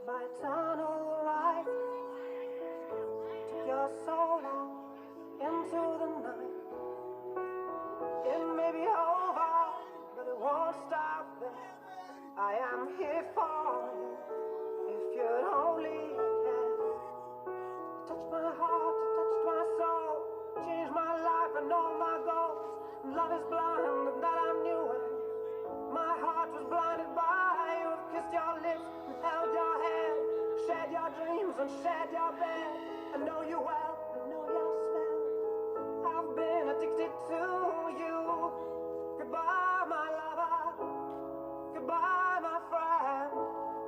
my eternal life. Took your soul out into the night. It may be over, but it won't stop there. I am here for you, if you'd only care. You touched my heart, you touched my soul, changed my life and all my goals. Love is blind, and that I knew it. My heart was blinded by you. I've kissed your lips and held your hand, shared your dreams and shared your bed. I know you well, I know your smell. I've been addicted to you. Goodbye, my lover. Goodbye, my friend.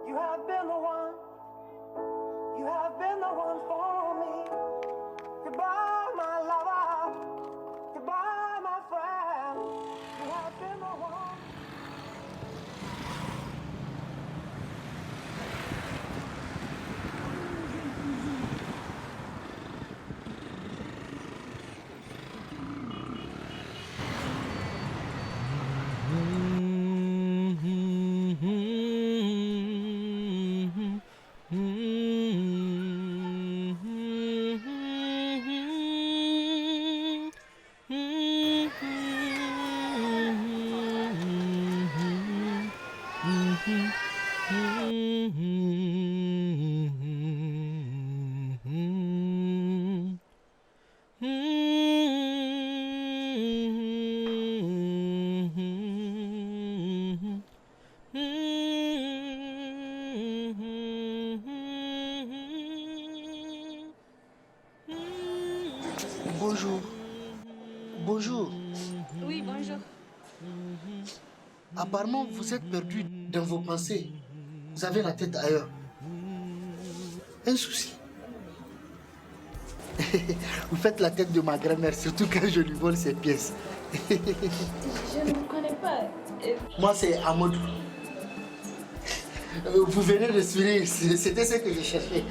You have been the one. You have been the one for me. Goodbye, my lover. Goodbye, my friend. You have been the one. Bonjour. Bonjour. Oui, bonjour. Apparemment, vous êtes perdu dans vos pensées. Vous avez la tête ailleurs. Un souci. Vous faites la tête de ma grand-mère, surtout quand je lui vole ses pièces. Je ne vous connais pas. Moi, c'est Amadou. Vous venez de sourire, c'était ce que je cherchais.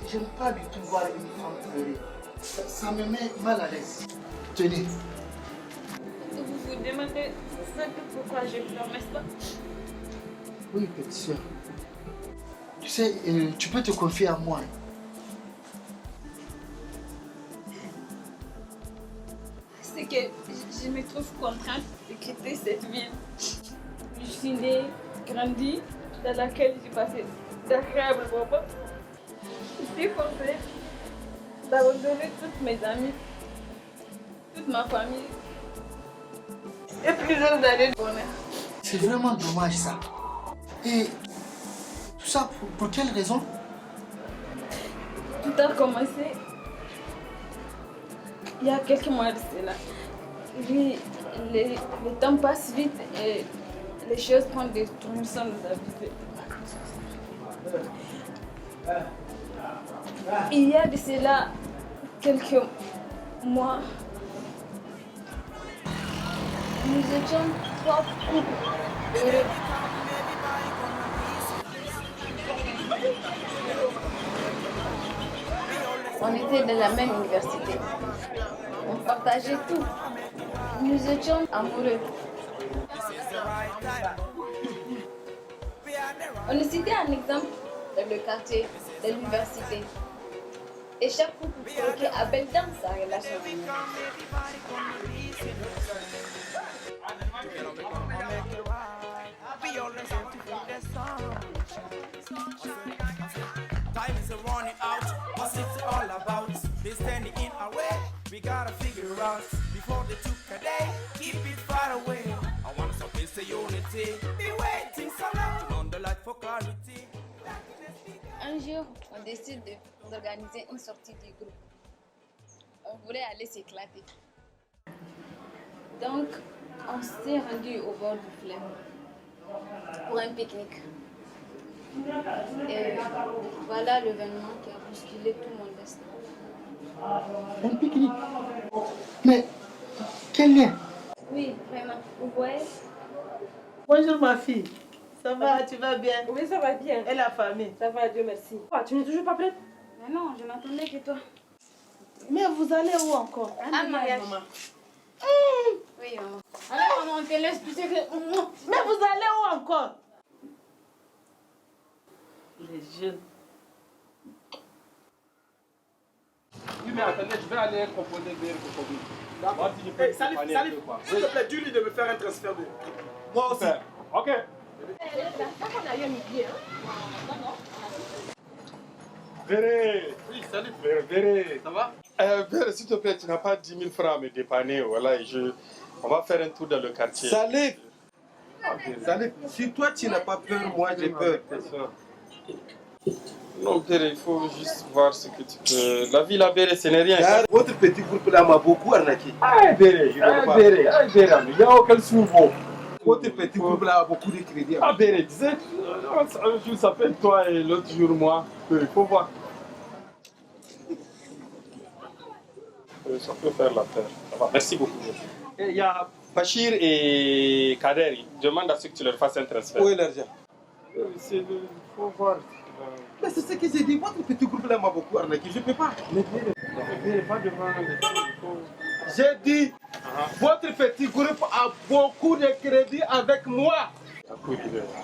J'aime pas du tout voir une femme pleurer. Ça me met mal à l'aise. Tenez. Vous vous demandez pourquoi je pleure, n'est-ce pas? Oui, petite soeur. Tu sais, tu peux te confier à moi. C'est que je me trouve contrainte de quitter cette ville. Je suis née, grandie, dans laquelle j'ai passé d'agréables moments. Je suis forcée d'abandonner toutes mes amies, toute ma famille et plusieurs années de bonheur. C'est vraiment dommage ça. Et tout ça pour quelle raison? Tout a commencé il y a quelques mois de cela. Le temps passe vite et les choses prennent des tournures sans nous aviser. Il y a de cela quelques mois, nous étions trois couples heureux. On était de la même université. On partageait tout. Nous étions amoureux. On est cité un exemple dans le quartier de l'université. Et chaque couple croquait à belle dans sa relation. Time is running out. What's it all about? They're standing in our way. We gotta figure out before they took a day. Keep it far away. I want some peace and unity. Be waiting so long. On the light for clarity. Un jour, on décide d'organiser une sortie du groupe. On voulait aller s'éclater. Donc, on s'est rendu au bord du fleuve pour un pique-nique. Et voilà l'événement qui a bousculé tout mon destin. Un pique-nique. Mais quel lien? Oui, vraiment. Vous voyez? Bonjour ma fille. Ça va, tu vas bien? Oui, ça va bien. Et la famille? Ça va, Dieu merci. Quoi, tu n'es toujours pas prête? Mais non, je n'attendais que toi. Mais vous allez où encore? Un mariage. Maman. Oui, maman. Alors, maman, on te laisse pousser que... Mais vous allez où encore? Les jeunes. Oui, mais attendez, je vais aller composer des cocobis. Moi, si je peux Salif, dépanner Salif, un peu, quoi. s'il te plaît, dis-lui de me faire un transfert de. Moi aussi. Super. Ok. Véré. Oui, salut. Véré. Ça va? Véré, s'il te plaît, tu n'as pas 10 000 francs à me dépanner. Voilà, on va faire un tour dans le quartier. Salif, Ok. Salif, si toi tu n'as pas peur, moi j'ai peur. Non, Véré, il faut juste voir ce que tu peux. La vie, la Véré, ce n'est rien. Car votre petit groupe là m'a beaucoup arnaqué. Ah, Véré, Véré, il n'y a aucun souveau. Votre petit groupe là a beaucoup de crédit. Ah, Véré, tu sais, un jour ça peut être toi et l'autre jour moi. Il faut voir. Ça peut faire la peur. Ça va, merci beaucoup. Et il y a Bachir et Kader. Ils demandent à ceux que tu leur fasses un transfert. Où est l'argent? Il faut voir. Mais c'est ce que j'ai dit. Votre petit groupe là m'a beaucoup arnaqué. Je ne peux pas. Mais Véré, pas devant les filles, il faut... J'ai dit, votre petit groupe a beaucoup de crédit avec moi.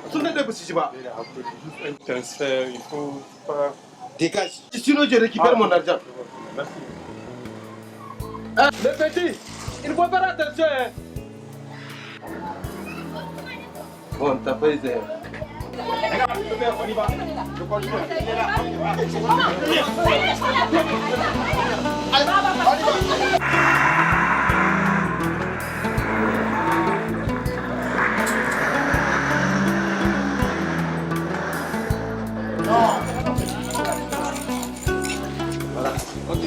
Souvenez de ce pas. Juste un transfert, il faut pas... Dégage. Sinon je récupère mon argent. Merci. Ah, le petit, il faut faire attention. Hein. Bon, t'as pas été. On y va. Je continue. Voilà. Ok.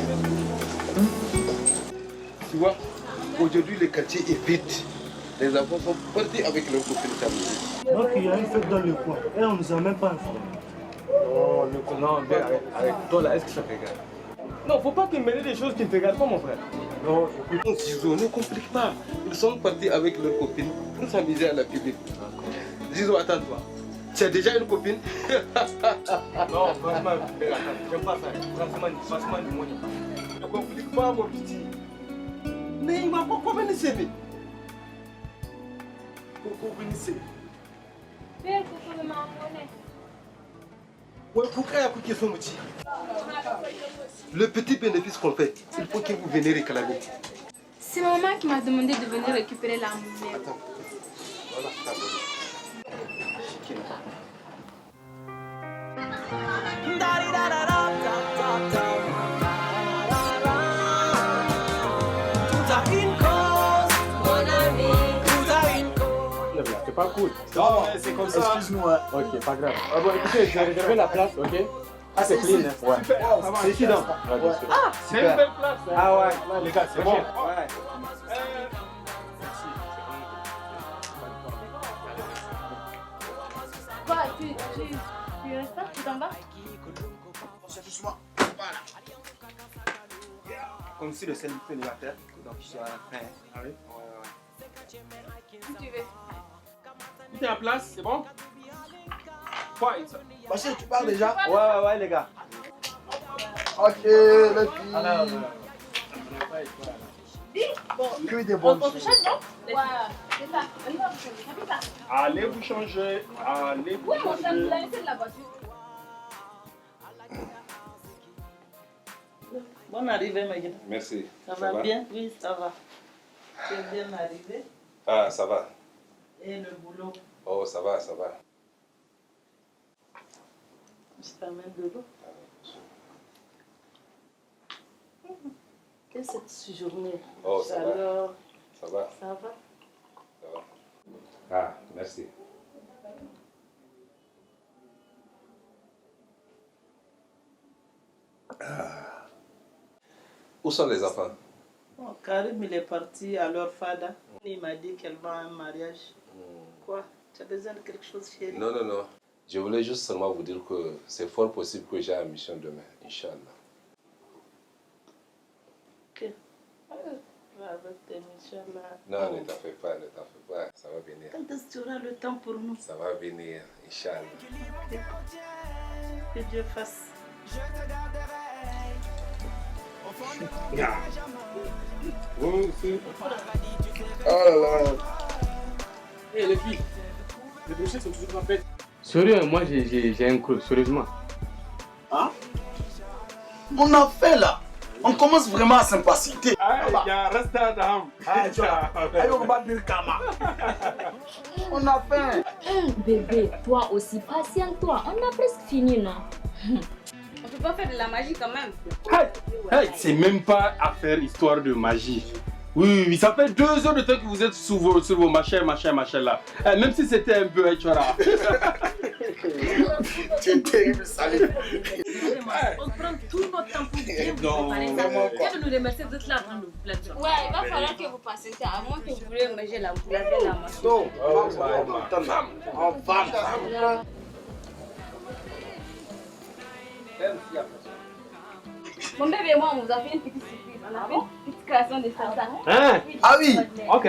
Tu vois, aujourd'hui le quartier est vide. Les enfants sont partis avec leurs copines s'amuser. Donc il y a une fête dans le coin et on ne nous a même pas informé. Non, avec toi là, est-ce que ça te regarde? Non, faut pas te mêler des choses qui ne te regardent pas, mon frère. Non, Zizo, ne complique pas. Ils sont partis avec leurs copines pour s'amuser à la public. Zizo, attends-toi. Tu as déjà une copine? Non, franchement, j'aime pas ça. Franchement, dis-moi. Ne complique pas, mon petit. Mais il m'a pas communiqué. Le petit bénéfice qu'on fait, il faut que vous veniez réclamer. C'est maman qui m'a demandé de venir récupérer la monnaie. Attends. Voilà, ça va. C'est pas cool. Non, mais c'est comme ça. Excuse-nous. Hein. Ok, pas grave. Ah bon, écoutez, j'ai réservé la place, ok? Ah, c'est clean, hein? Ouais. C'est ici donc. Ah, c'est une belle place. Hein. Ah ouais, les gars, c'est bon. Ouais. Quoi, tu restes pas? Tu t'en vas? C'est doucement. Voilà. Comme si le sel était élémentaire, donc je suis à la fin. Ah oui? Si tu veux. Tu es en place, c'est bon? Quoi, ça? Bachir, tu parles déjà? Ouais, les gars. Ok, les filles. Alors, Que des bonnes On se choses. change, non? Ouais, c'est ça. On va vous changer. Ça fait ça. allez vous changer. Allez vous Oui, mon frère, changer. vous l'avez laissé de la voiture. Bonne arrivée, Maguette. Merci. Ça va bien? Oui, ça va. Tu es bien arrivé. Ah, ça va. Et le boulot, Oh, ça va, ça va. je t'amène de l'eau. Et cette journée? Oh, ça va. Alors, Ça va, ça va? ça va. Ah, merci. Ah. Où sont les enfants? Bon, Karim, il est parti à leur fada. Il m'a dit qu'elle va à un mariage. Quoi? Tu as besoin de quelque chose, chérie? Non, non, non. Je voulais juste seulement vous dire que c'est fort possible que j'ai une mission demain, Inch'Allah. Ok. Avec tes missions là. Non, ne t'en fais pas, ne t'en fais pas. Ça va venir. Quand est-ce que tu auras le temps pour nous? Ça va venir, Inch'Allah. Que Dieu fasse. Oh, c'est... Oh là là. Hé, les filles, les dossiers sont toujours pas faits. Sérieux, moi j'ai un creux, sérieusement. Hein? On a fait là. On commence vraiment à s'impatienter. Reste là. On a faim. Bébé, toi aussi, patiente-toi. On a presque fini, non? On peut pas faire de la magie quand même. Hey, c'est même pas affaire histoire de magie. Oui, ça fait 2 heures de temps que vous êtes sur vos machins là. Même si c'était un peu tu vois. Tu es terrible, Salif. On prend tout notre temps pour bien vous préparer ça. Viens de nous remercier d'être là avant de vous plaindre. Ouais, il va falloir que vous passez ça. À moins que vous voulez manger la machine. Non, on va. Mon bébé et moi, on vous a fait une petite surprise. On a fait une petite création de salsa. Hein? Ah oui. Ok.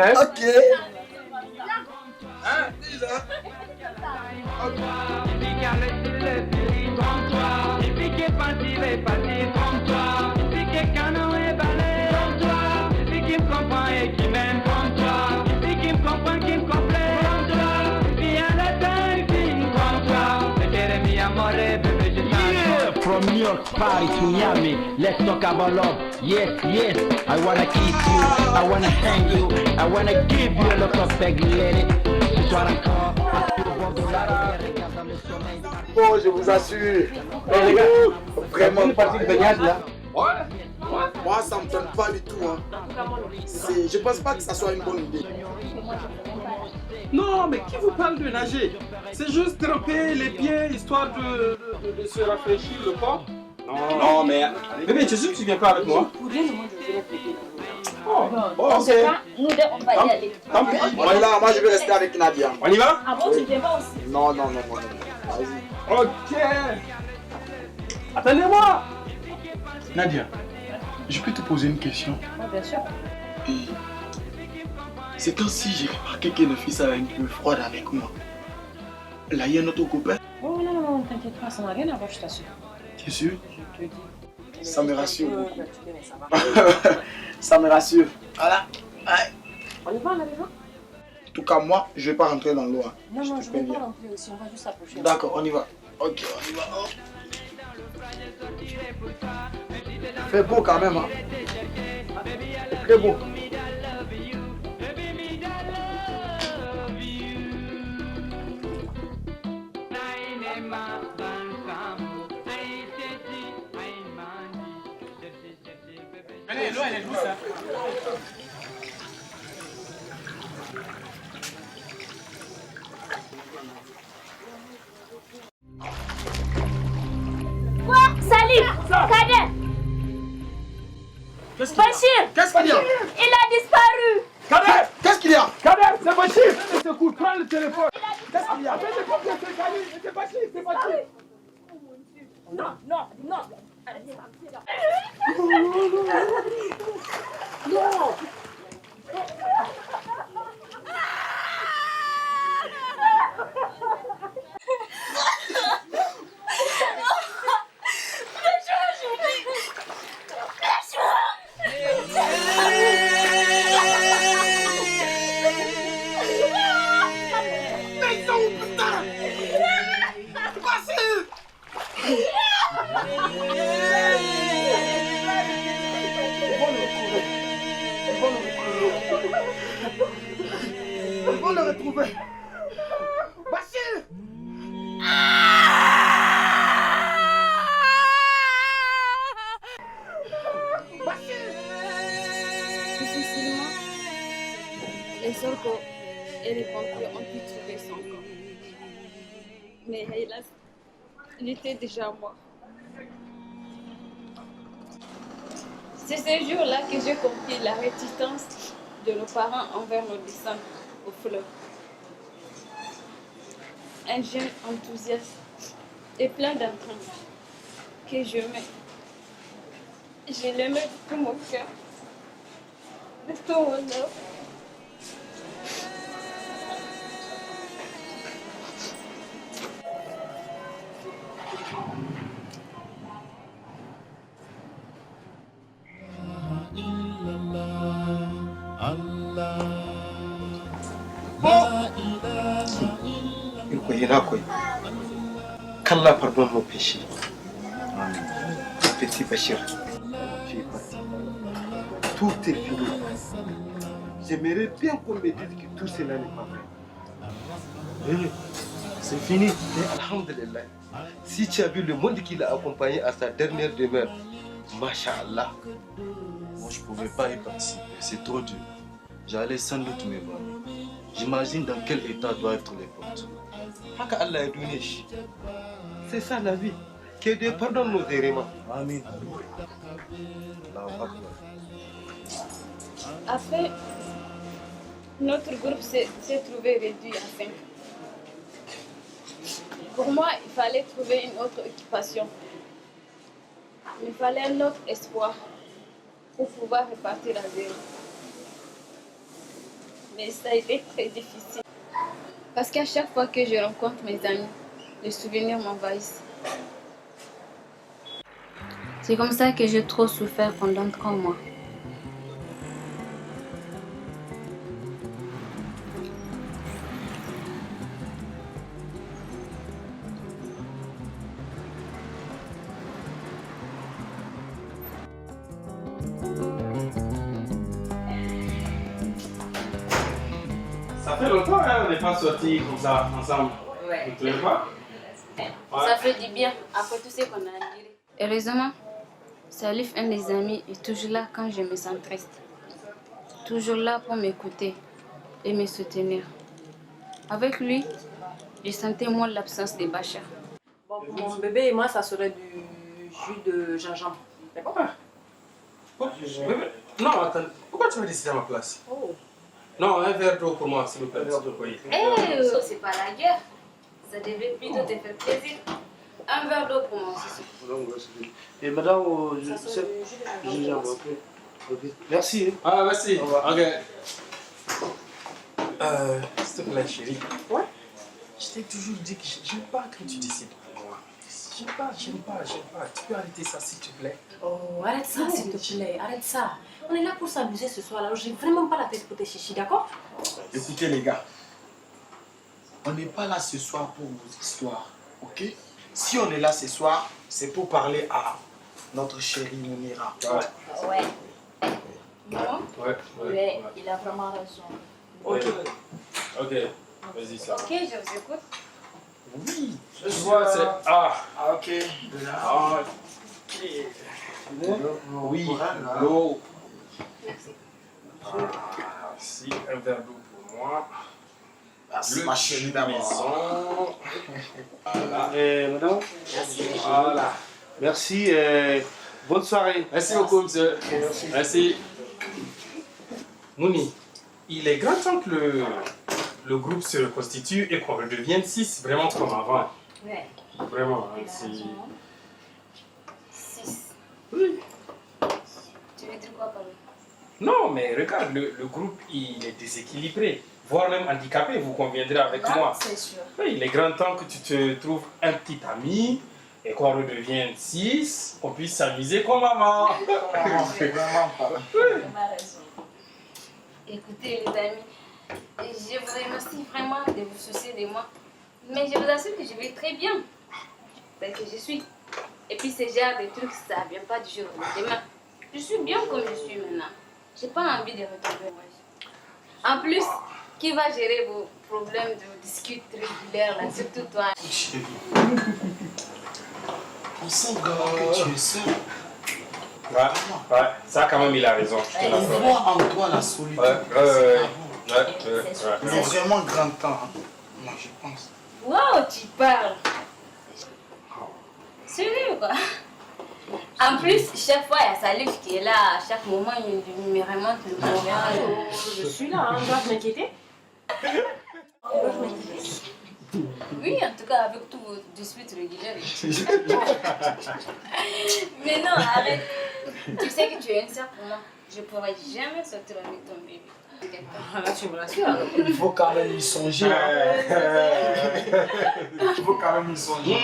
From New York, Paris to Miami, let's talk about love. Yes, yes, I wanna kiss you, I wanna hang you, I wanna give you a lot of peg lady. Ce soir encore, assis au bord de la rivière, dans le sommeil. Oh, je vous assure. Les gars, vraiment une partie de baignade là. Ouais. Moi, ça me donne pas du tout. Hein. Je pense pas que ça soit une bonne idée. Non, mais qui vous parle de nager? C'est juste tremper les pieds histoire de se rafraîchir le corps. Non, mais bébé, tu es sûr que tu viens pas avec moi? Oh, ok. Nous deux, on va y aller. Tant pis. Voilà, moi je vais rester avec Nadia. On y va? Ah bon, tu viens pas aussi? Non. Vas-y. Ok. Attendez-moi. Nadia, je peux te poser une question? Oui, bien sûr. C'est quand si j'ai remarqué que le fils est un peu froide avec moi. Là, il y a notre copain. Oh non, t'inquiète pas, ça n'a rien à voir, je t'assure. Tu es sûr? Je te dis. Ça me rassure beaucoup. Tu connais, ça va. Ça me rassure. Voilà. Ouais. On y va, on arrive là? En tout cas, moi, je vais pas rentrer dans l'eau. Non, je vais pas rentrer aussi, on va juste s'approcher. D'accord, on y va. Ok, on y va. Oh. Fait beau quand même, hein. Très beau. Allez, l'eau elle est douce, hein. Quoi? Salif! Kader! Bachir! Qu'est-ce qu'il y a? Il a disparu! Kader! Qu'est-ce qu'il y a? Kader, c'est Bachir! Secours, prends le téléphone! Qu'est-ce qu'il y a? C'est Bachir, c'est Bachir! Non! Allez, Non. On va le retrouver. Bachir! Difficilement, les Sorko et les pompiers ont pu trouver son corps. Mais hélas, il était déjà mort. C'est ce jour-là que j'ai compris la réticence de nos parents envers nos descentes au fleuve. Un jeune enthousiaste et plein d'entrain que j'aimais. Je l'aimais de tout mon cœur, de tout mon âme. Iko ina koi. qu'Allah pardonne nos péchés. Petit Bachir, tu es parti. Tout est fini. J'aimerais bien qu'on me dise que tout cela n'est pas vrai. C'est fini. Et alhamdulillah. Si tu as vu le monde qu'il a accompagné à sa dernière demeure, Masha'Allah. Moi, je pouvais pas y participer. C'est trop dur. J'allais sans doute me voir. J'imagine dans quel état doivent être les portes. Haka Allah est donné. C'est ça la vie. Que Dieu pardonne nos errements. Amen. Après, notre groupe s'est trouvé réduit à 5. Pour moi, il fallait trouver une autre occupation. Il fallait un autre espoir pour pouvoir repartir à zéro. Mais ça a été très difficile. Parce qu'à chaque fois que je rencontre mes amis, les souvenirs m'envahissent. C'est comme ça que j'ai trop souffert pendant 3 mois. Ça fait longtemps hein, on n'est pas sortis comme ça ensemble. Ouais. Vous ne trouvez pas? Ça fait du bien après tout ce qu'on a dit. Heureusement, Salif, un des amis, est toujours là quand je me sens triste. Toujours là pour m'écouter et me soutenir. Avec lui, je sentais moins l'absence de Bachar. Bon, pour mon bébé et moi, ça serait du jus de gingembre. D'accord? Non, attends. Pourquoi tu veux décider à ma place? Non, un verre d'eau pour moi, s'il vous plaît. C'est pas la guerre. Ça devait plutôt te faire plaisir. Un verre d'eau pour moi aussi. Et madame, gingembre, ok. Merci. Ah, merci. Ok. S'il te plaît, chérie. Ouais? Je t'ai toujours dit que j'aime pas quand tu décides pour moi. J'aime pas. Tu peux arrêter ça, s'il te plaît? Oh, arrête ça, s'il te plaît. Arrête ça. On est là pour s'amuser ce soir, alors j'ai vraiment pas la tête pour tes chichis, d'accord? Écoutez les gars, on n'est pas là ce soir pour vos histoires, ok? Si on est là ce soir, c'est pour parler à notre chérie Mounira. Ouais. Non? Ouais. Il a vraiment raison. Ok. Ok, vas-y, ça. Ok, je vous écoute. Oui, je vois, c'est... Ah, ok. Ok. Oui, l'eau. Merci. Si, un verre d'eau pour moi. Merci, ma chérie d'abord. Maison. Voilà. Madame, Voilà. merci. Bonne soirée. Merci beaucoup, monsieur. Merci. Mouni, il est grand temps que le groupe se reconstitue et qu'on redevienne 6, vraiment comme avant. Ouais. Vraiment, hein, c'est... 6. Oui. Tu veux dire quoi par là? Non, mais regarde, le groupe, il est déséquilibré, voire même handicapé, vous conviendrez avec moi. C'est sûr. Oui, il est grand temps que tu te trouves un petit ami et qu'on redevienne 6, qu'on puisse s'amuser comme avant. Écoutez les amis, je vous remercie vraiment de vous soucier de moi. Mais je vous assure que je vais très bien. Tel que je suis. Et puis ce genre de trucs, ça ne vient pas du jour au lendemain. Je suis bien comme je suis maintenant. J'ai pas envie de retomber. En plus, qui va gérer vos problèmes de disputes régulières là, surtout toi? On sent vraiment que tu es seul. Ouais, ça quand même il a raison. On voit en toi la solitude. Il est vraiment grand temps. Hein. Moi, je pense. Wow, tu parles. Sérieux quoi? En plus, chaque fois, il y a Salif qui est là. À chaque moment, il me remonte le moral. Je suis là, hein. Dois-je m'inquiéter? Oui, en tout cas, avec tous vos disputes régulières. Mais non, arrête. Tu sais que tu es une sœur pour moi. Je ne pourrais jamais sortir avec ton bébé. Là, tu me rassures. Il faut quand même y songer. Il faut quand même y songer.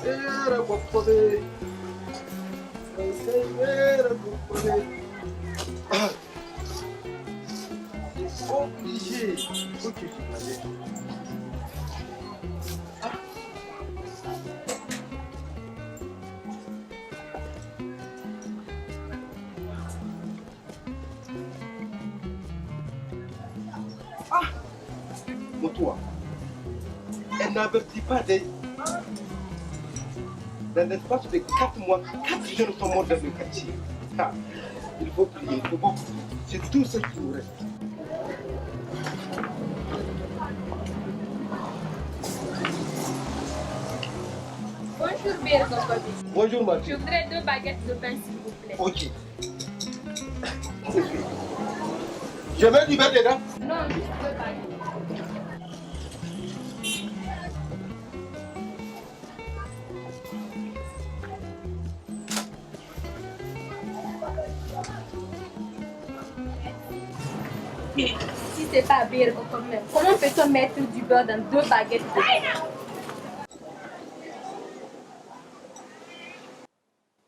Era Bokone. Era Bokone. Obligé. Ok, allez. Toi, elle n'avertit pas dans l'espace de 4 mois, 4 jeunes sont morts dans le quartier. Ah, il faut prier, il faut beaucoup. C'est tout ce qui nous reste. Bonjour, Birko, papi. Bonjour, ma fille. Je voudrais 2 baguettes de pain, s'il vous plaît. Ok. Je mets du beurre dedans. Non, juste 2 baguettes. Si c'est pas Birko quand même, comment peut-on mettre du beurre dans 2 baguettes de pain?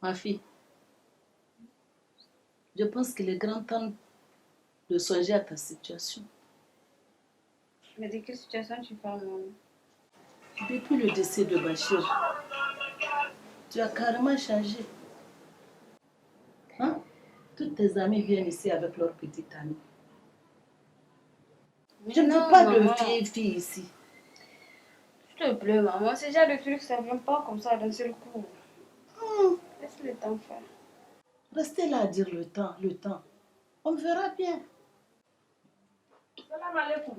Ma fille, je pense qu'il est grand temps de songer à ta situation. Mais de quelle situation tu parles, maman? Depuis le décès de Bachir, tu as carrément changé. Hein? Toutes tes amies viennent ici avec leur petite amie. Je ne veux pas de filles ici. S'il te plaît, maman, ce genre de trucs, ça ne vient pas comme ça d'un seul coup. Laisse le temps faire. Restez là à dire le temps. On verra bien. Salam alaikum.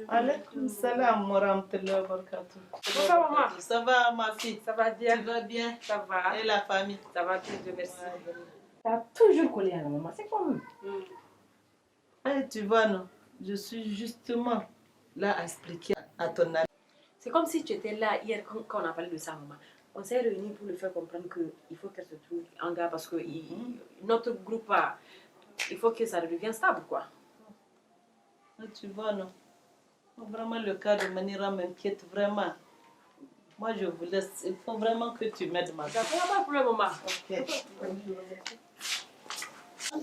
Alaikum salam wa rahmatullahi wa barakatuh. Bonsoir, maman. Ça va, ma fille? Ça va bien? Tu vas bien? Ça va. Et la famille? Ça va bien, Dieu merci. T'as toujours collé à la maman, c'est comme... Tu vois, non? Je suis justement là à expliquer à ton ami. C'est comme si tu étais là hier quand on a parlé de ça, maman. On s'est réunis pour lui faire comprendre qu'il faut qu'elle se trouve en gars parce que notre groupe, il faut que ça devienne stable, quoi. Tu vois, non? Vraiment, le cas de Manira m'inquiète vraiment. Moi, je vous laisse. Il faut vraiment que tu m'aides, ma fille. D'accord, pas de problème, maman. Ok.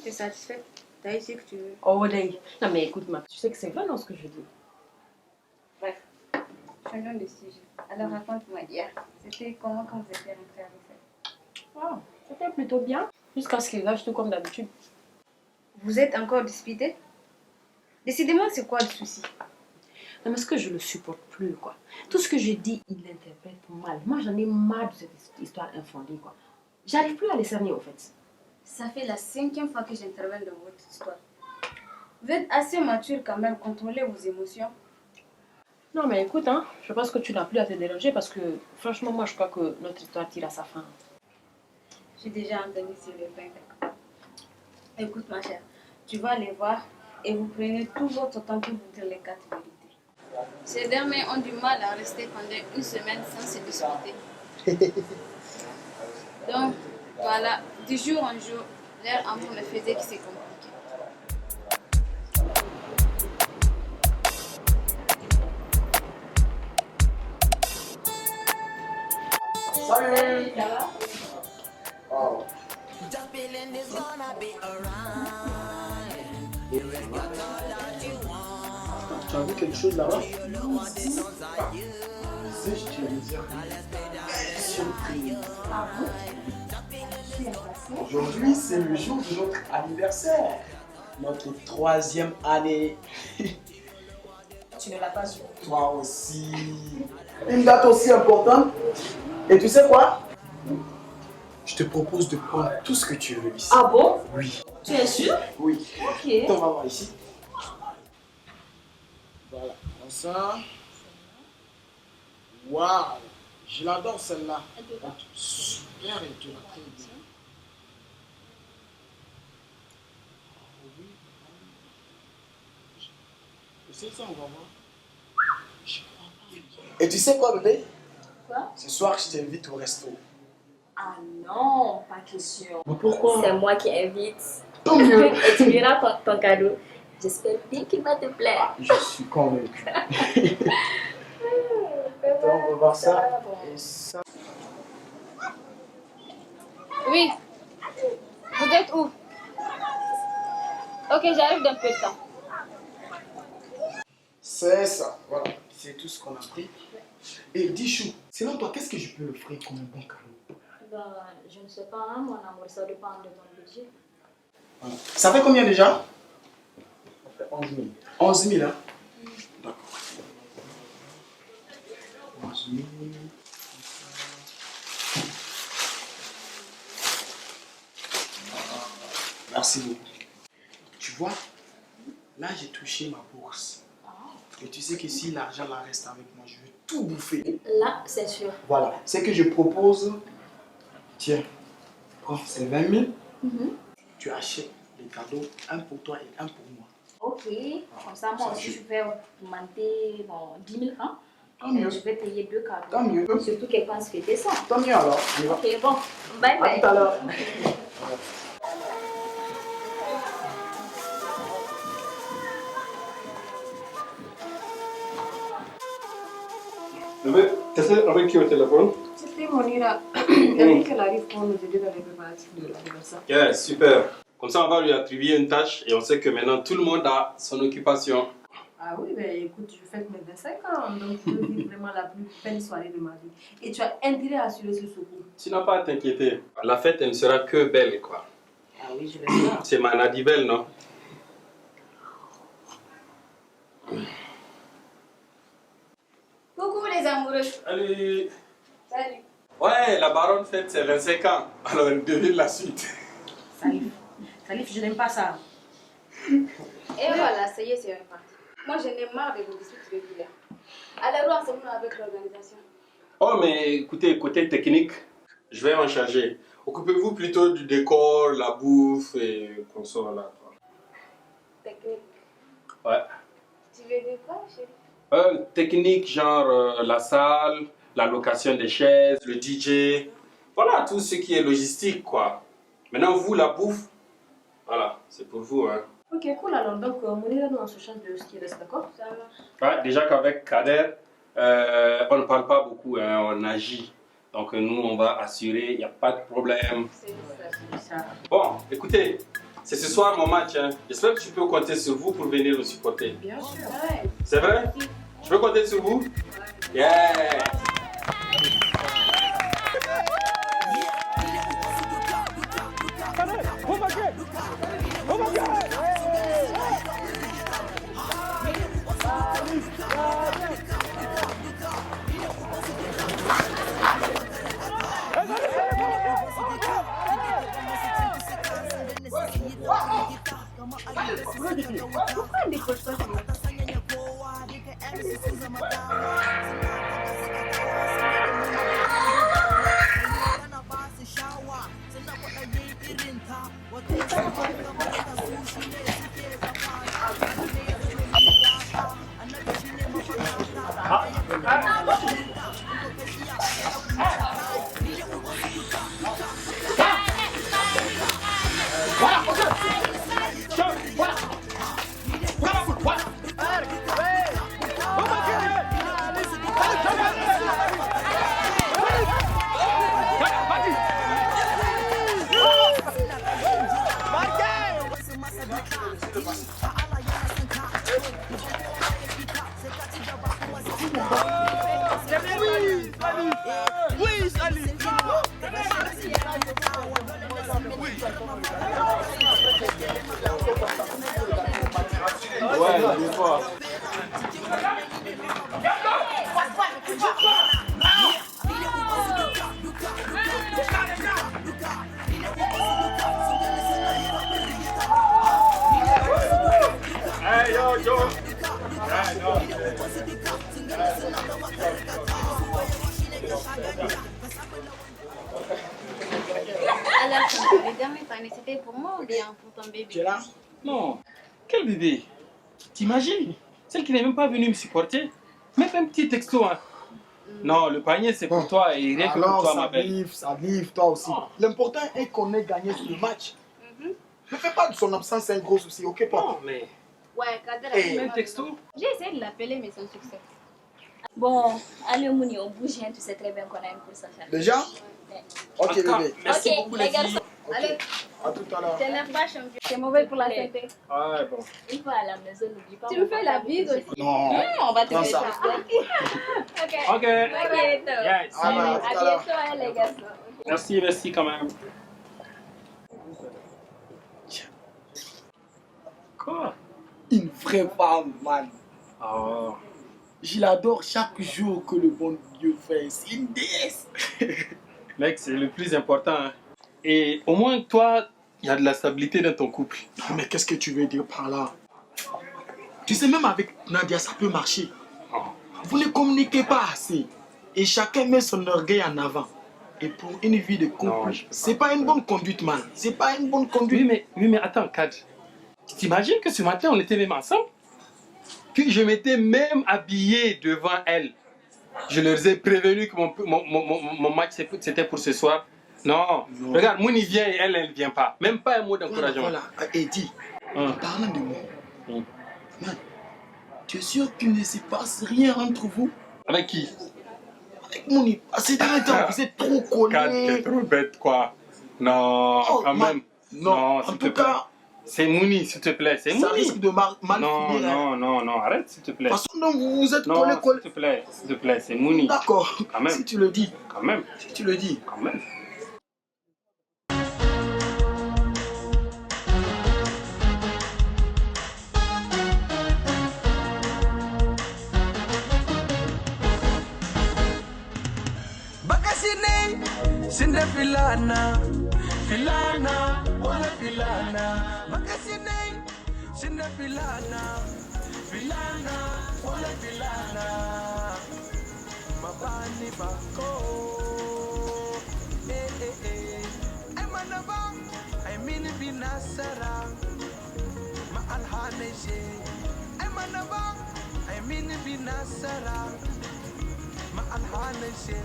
Tu es satisfaite? T'as eu ce que tu veux? Oh, Day. Non, mais écoute, ma, tu sais que c'est vrai, non, ce que je dis. Bref, changeons de sujet. Alors, raconte-moi hier. C'était comment quand vous étiez rentrés avec elle? Oh, c'était plutôt bien. Jusqu'à ce qu'il lâche tout comme d'habitude. Vous êtes encore disputés? Décidément, c'est quoi le souci? Non, mais ce que je le supporte plus, quoi. Tout ce que je dis, il l'interprète mal. Moi, j'en ai marre de cette histoire infondée, quoi. J'arrive plus à les cerner, en fait. Ça fait la 5e fois que j'interviens dans votre histoire. Vous êtes assez mature quand même, contrôlez vos émotions. Non, mais écoute, hein, je pense que tu n'as plus à te déranger parce que, franchement, moi, je crois que notre histoire tire à sa fin. J'ai déjà entendu sur le pain. Écoute, ma chère, tu vas les voir et vous prenez tout votre temps pour vous dire les 4 vérités. Ces derniers ont du mal à rester pendant une semaine sans se disputer. Donc, voilà, du jour en jour, leur amour ne faisait que se compliquer. Salut! Ça va? Oh. Tu as vu quelque chose là-bas? Si, je te le dire. Surprise. Aujourd'hui, c'est le jour de notre anniversaire. Notre 3e année. Tu ne l'as pas su. Toi aussi. Une date aussi importante. Et tu sais quoi? Je te propose de prendre tout ce que tu veux ici. Ah bon? Oui. Tu es sûr? Oui. Ok. On va voir ici. Voilà, comme ça. Waouh! Je l'adore celle-là. Super, elle te va très bien. C'est ça, on va voir. Et tu sais quoi, bébé? Quoi? Ce soir, je t'invite au resto. Ah non, pas question. Mais pourquoi? C'est moi qui invite. Tant mieux. Et tu verras ton cadeau. J'espère bien qu'il va te plaire. Je suis convaincu. Attends, on va voir ça. Et ça. Oui. Vous êtes où? Ok, j'arrive dans peu de temps. C'est ça, voilà. C'est tout ce qu'on a pris. Et Dichou, selon toi, qu'est-ce que je peux offrir comme un bon cadeau? Bah, je ne sais pas, hein, mon amour, ça dépend de ton budget. Voilà. Ça fait combien déjà? Ça fait 11 000. 11 000, hein? D'accord. 11 000. Merci beaucoup. Tu vois, là j'ai touché ma bourse. Et tu sais que si l'argent là reste avec moi, je vais tout bouffer. Là, c'est sûr. Voilà, ce que je propose, tiens, prends, c'est 20 000. Tu achètes les cadeaux, un pour toi et un pour moi. Ok, comme ça, moi aussi, je vais augmenter 10 000 francs. Tant mieux. Je vais payer 2 cadeaux. Tant mieux. Surtout qu'elle pense fêter ça. Tant mieux alors. On y va. Ok, bon, bye bye. À tout à l'heure. T'es avec qui au téléphone? C'était Monira. Elle dit qu'elle arrive pour nous aider dans les préparatifs de l'anniversaire. Yeah, super. Comme ça, on va lui attribuer une tâche et on sait que maintenant tout le monde a son occupation. Ah oui, mais écoute, je fête mes 25 ans, donc je veux vivre vraiment la plus belle soirée de ma vie. Et tu as intérêt à assurer ce secours. Tu n'as pas à t'inquiéter. La fête, elle ne sera que belle, quoi. Ah oui, je l'espère. C'est Manadi belle, non? Coucou les amoureux. Allez. Salut. Ouais, la baronne fête ses 25 ans. Alors, elle devine la suite. Salif, je n'aime pas ça. Et voilà, ça y est, c'est reparti. Moi, j'en ai marre de vos disputes régulières. Alors, où en sommes-nous avec l'organisation? Oh, mais écoutez, côté technique, je vais m'en charger. Occupez-vous plutôt du décor, la bouffe et comme ça, là. Technique. Ouais. Tu veux dire quoi, chérie? Technique, genre la salle, la location des chaises, le DJ. Voilà, tout ce qui est logistique, quoi. Maintenant, vous, la bouffe, voilà, c'est pour vous, hein. Ok, cool alors. Donc, Monira, nous, on se change de ce qui reste, d'accord? Ça va. Ouais, déjà qu'avec Kader, on ne parle pas beaucoup, hein, on agit. Donc, nous, on va assurer, il n'y a pas de problème. C'est ça. Bon, écoutez, c'est ce soir mon match. Hein. J'espère que tu peux compter sur vous pour venir nous supporter. Bien sûr. Ouais. C'est vrai? Je peux compter sur vous? Yeah! Ouais, une fois. Hey, yo, yo. Hey, no. Alors, les derniers temps, c'était pour moi ou bien pour ton bébé? Tu es là? Non. Quel bébé? T'imagines? Celle qui n'est même pas venue me supporter. Même un petit texto, hein. Non, le panier c'est pour toi et rien que pour toi, ma belle. Ça livre, toi aussi. L'important est qu'on ait gagné ce match. Ne fais pas de son absence un gros souci, ok, papa? Non, mais... Ouais, Kader a Hey. Un texto? J'ai essayé de l'appeler, mais sans succès. Bon, allez, Mouni, on bouge, hein, tu sais très bien qu'on a une course à faire. Déjà? Ok, bébé. Merci Ok, beaucoup les les filles. garçons. Allez, À tout à l'heure. t'énerve pas, champion. C'est mauvais pour la santé. Ouais, bon. Une fois à la maison, n'oublie pas. Tu me fais la bise aussi. Non. On va te Prends faire ça. ça. Ok. Ok. Yes. Ah bah, À à tout à l'heure. bientôt, hein, les garçons. Merci quand même. Quoi? Une vraie femme, man. Oh. Je l'adore chaque jour que le bon Dieu fait. C'est une déesse. Mec, c'est le plus important. Hein. Et au moins, toi, il y a de la stabilité dans ton couple. Non, mais qu'est-ce que tu veux dire par là? Tu sais, même avec Nadia, ça peut marcher. Vous ne communiquez pas assez. Et chacun met son orgueil en avant. Et pour une vie de couple, c'est pas une bonne conduite, man. C'est pas une bonne conduite. Oui, mais attends, Kad. T'imagines que ce matin, on était même ensemble? Que je m'étais même habillé devant elle. Je leur ai prévenu que mon match, c'était pour ce soir. Non. Regarde, Mouni vient et elle ne vient pas. Même pas un mot d'encouragement. Voilà. Eddie, parlant de moi, man, tu es sûr qu'il ne se passe rien entre vous? Avec qui? Avec Mouni. Ces derniers temps, vous êtes trop collés. T'es trop bête, quoi. Non, quand même. Non, en tout cas, c'est Mouni, s'il te plaît. C'est Mouni. Ça risque de mal finir. Non, arrête, s'il te plaît. Parce que vous vous êtes collés. S'il te plaît, c'est Mouni. D'accord, quand même. Si tu le dis. Quand même. Si tu le dis. Quand même. Bakasine, sinde filana, wala filana. Bakasine, sinde filana, wala filana. Mabani bako, ay manaba, ay mini binasara, ma alhaneje, ay manaba, ay mini binasara. Ma alhaneje,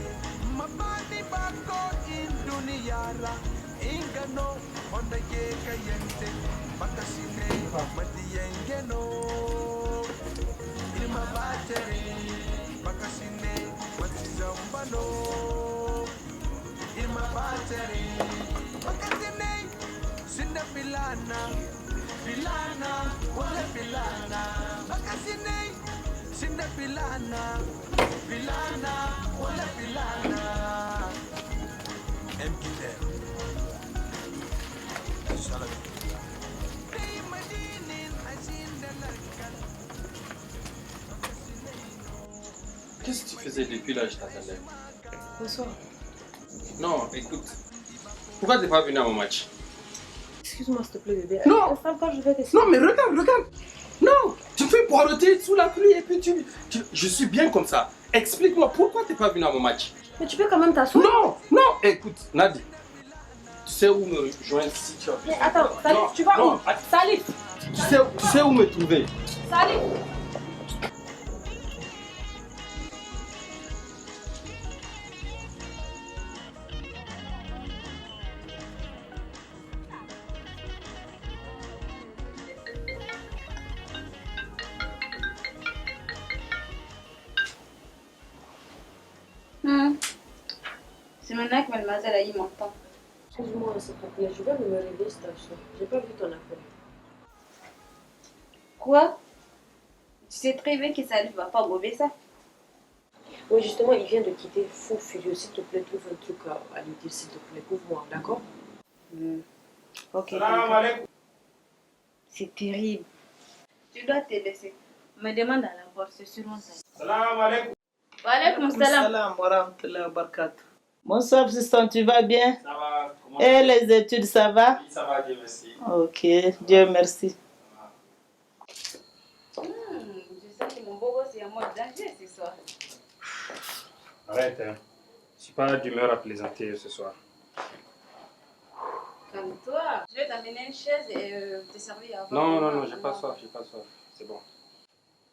ma bani bako in duniyara, ingano, onda ye kayente, bakasine, matiyengeno, ilma bateri, bakasine, matizambano, ilma bateri, bakasine, sinda filana, wala filana, bakasine, sinda filana, wala filana. MKM. Qu'est-ce que tu faisais depuis là, je t'attendais? Bonsoir. Non, écoute. Pourquoi t'es pas venu à mon match? Excuse-moi, s'il te plaît, bébé. Non. Quand je vais t'expliquer. Non, mais regarde. Non, tu fais poireauter sous la pluie et puis je suis bien comme ça. Explique-moi pourquoi t'es pas venu à mon match. Mais tu peux quand même t'asseoir. Non. Écoute, Nadi. Tu sais où me rejoindre si tu as besoin. Mais attends, Salif, tu vas où? Salif. Tu sais où me trouver. Salif. C'est maintenant que mademoiselle a eu mon temps. Excuse-moi, s'il te plaît, je vais me réveiller, station. J'ai pas vu ton appel. Quoi? Tu sais très bien que ça ne va pas gober ça. Oui, justement, il vient de quitter fou furieux. S'il te plaît, trouve un truc à lui dire, s'il te plaît. Ouvre-moi, d'accord? Ok. Salam alaikum. C'est terrible. Tu dois te laisser. Me demande à la porte, c'est sûrement ça. Salam alaikum. Wa alaikum salam. Salam wa rahmatullahi wa barakatuh. Bonsoir, assistant, tu vas bien? Ça va. Et les études, ça va? Oui, ça va, Dieu merci. Ok, Dieu merci. Je sens que mon beau gosse est en mode danger ce soir. Arrête, hein. Je suis pas d'humeur à plaisanter ce soir. Comme toi. Je vais t'amener une chaise et te servir avant. Non, j'ai pas soif. C'est bon.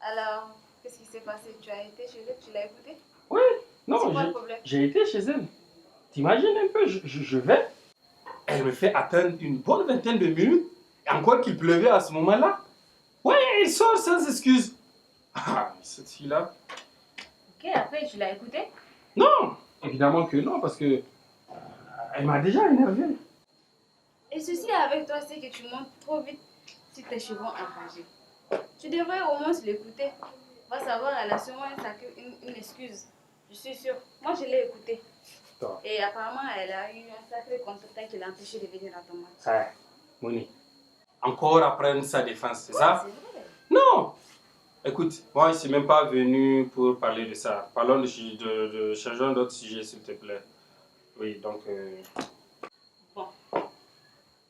Alors, qu'est-ce qui s'est passé? Tu as été chez elle, tu l'as écouté? Oui, non, c'est quoi le problème? j'ai été chez elle. T'imagines un peu, je vais. Elle me fait attendre une bonne vingtaine de minutes. Et encore qu'il pleuvait à ce moment-là. Ouais, elle sort sans excuse. Ah, cette fille-là. Ok, après tu l'as écouté? Non, évidemment que non, parce que Elle m'a déjà énervé. Et ceci avec toi, c'est que tu montes trop vite sur tes cheveux enragés. Tu devrais au moins l'écouter. Va savoir, elle a sûrement une excuse. Je suis sûre. Moi, je l'ai écoutée. Et apparemment, elle a eu un sacré contretemps qui l'a empêché de venir à ton match. Ouais, Moni. Encore apprendre sa défense, c'est ça? C'est vrai. Non! Écoute, moi, je ne suis même pas venu pour parler de ça. Parlons de changeons d'autres sujets, s'il te plaît. Oui, donc... Bon.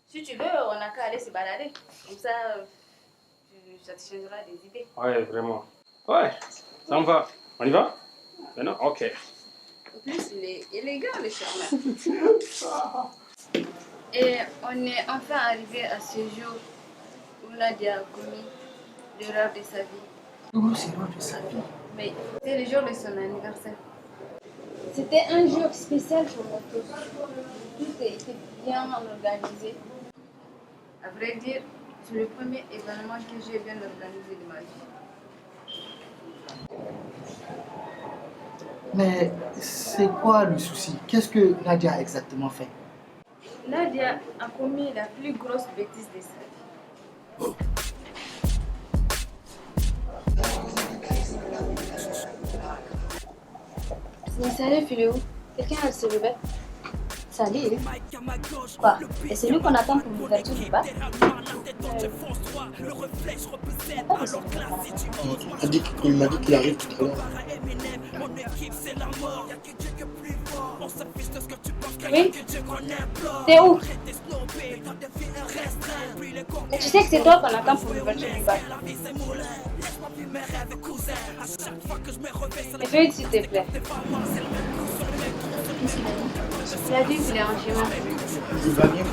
Si tu veux, on n'a qu'à aller se balader. Comme ça, ça te changera des idées. Ouais, vraiment. Ouais, ça me va. On y va? Maintenant? Ok. En plus, il est élégant, le charmeur. Et on est enfin arrivé à ce jour où Nadia a commis l'erreur de sa vie. Comment c'est l'erreur de sa vie? Mais c'était le jour de son anniversaire. C'était un jour spécial pour nous tous. Tout était bien organisé. À vrai dire, c'est le premier événement que j'ai bien organisé de ma vie. Mais c'est quoi le souci? Qu'est-ce que Nadia a exactement fait? Nadia a commis la plus grosse bêtise de sa vie. Salut Philou, quelqu'un a se lever? Salut. Quoi? Et c'est lui qu'on attend pour l'ouverture du bar? Il m'a dit qu'il arrive tout à l'heure. Oui? T'es où? Et tu sais que c'est toi qu'on attend pour l'ouverture du bar. Et fais s'il te plaît. Il a dit qu'il est en chemin. Il va bien.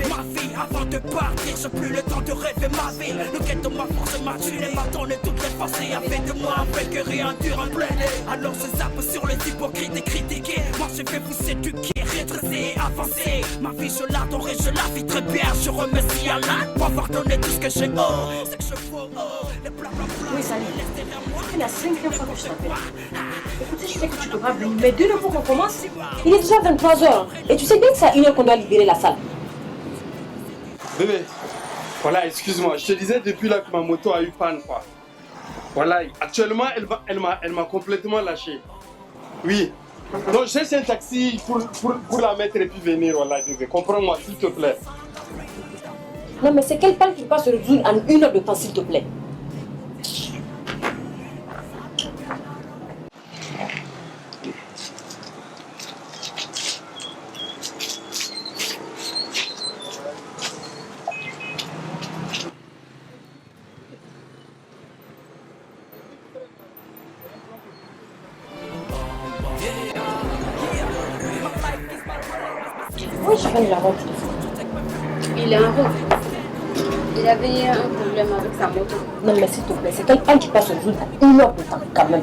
Ma vie avant de partir, j'ai plus le temps de rêver ma vie. Le ghetto m'a forcé m'a tué, m'a donné toutes les pensées. A fait de moi un vrai que rien dure en plein air. Alors je zappe sur les hypocrites et critiqués. Moi je vais vous éduquer, redresser et avancer. Ma vie je l'adore et je la vis très bien. Je remercie Allah pour avoir donné tout ce que j'ai. Oh, c'est que je faut, oh, les blablabla. Oui, salut. C'est la 5e fois que je t'appelle. Écoute, je sais que tu devras venir, mais dès le coup qu'on commence, il est déjà 23h. Et tu sais bien que c'est à 1h qu'on doit libérer la salle. Bébé, voilà, excuse-moi, je te disais depuis là que ma moto a eu panne, quoi. Voilà, actuellement, elle m'a complètement lâché. Oui. Donc, je cherche un taxi pour la mettre et puis venir, voilà, bébé. Comprends-moi, s'il te plaît. Non, mais c'est quelle panne qui peut se résoudre en 1 heure de temps, s'il te plaît? Oui, je viens de la route. Il est en route. Il avait eu un problème avec sa moto. Non, mais s'il te plaît, c'est quelle panne qui passe se résoudre en 1 heure de temps, quand même.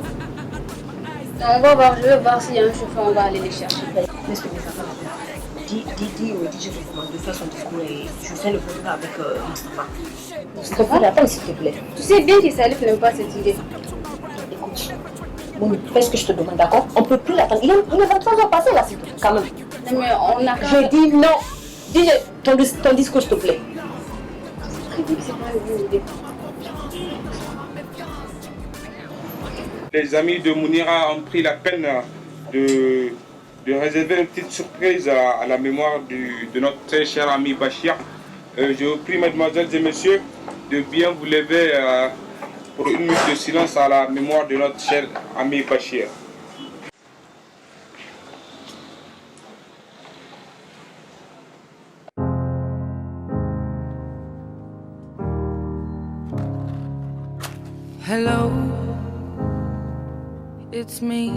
On va voir, je vais voir s'il y a un chauffeur, on va aller les chercher. Laisse tomber ça. Dis au DJ de faire son discours et je fais le problème avec Mustapha. Mustapha, attends s'il te plaît. Tu sais bien que Salif n'aime pas cette idée. Écoute, bon, fais ce que je te demande, d'accord? On ne peut plus l'attendre. Il est 23h passé là, s'il te plaît, quand même. Non, mais on a... Je dis non. Dis ton discours, s'il te plaît. Je dis que c'est pas une bonne idée. Les amis de Mounira ont pris la peine de réserver une petite surprise à la mémoire de notre très cher ami Bachir. Je vous prie, mesdemoiselles et messieurs, de bien vous lever pour une minute de silence à la mémoire de notre cher ami Bachir. Hello, it's me.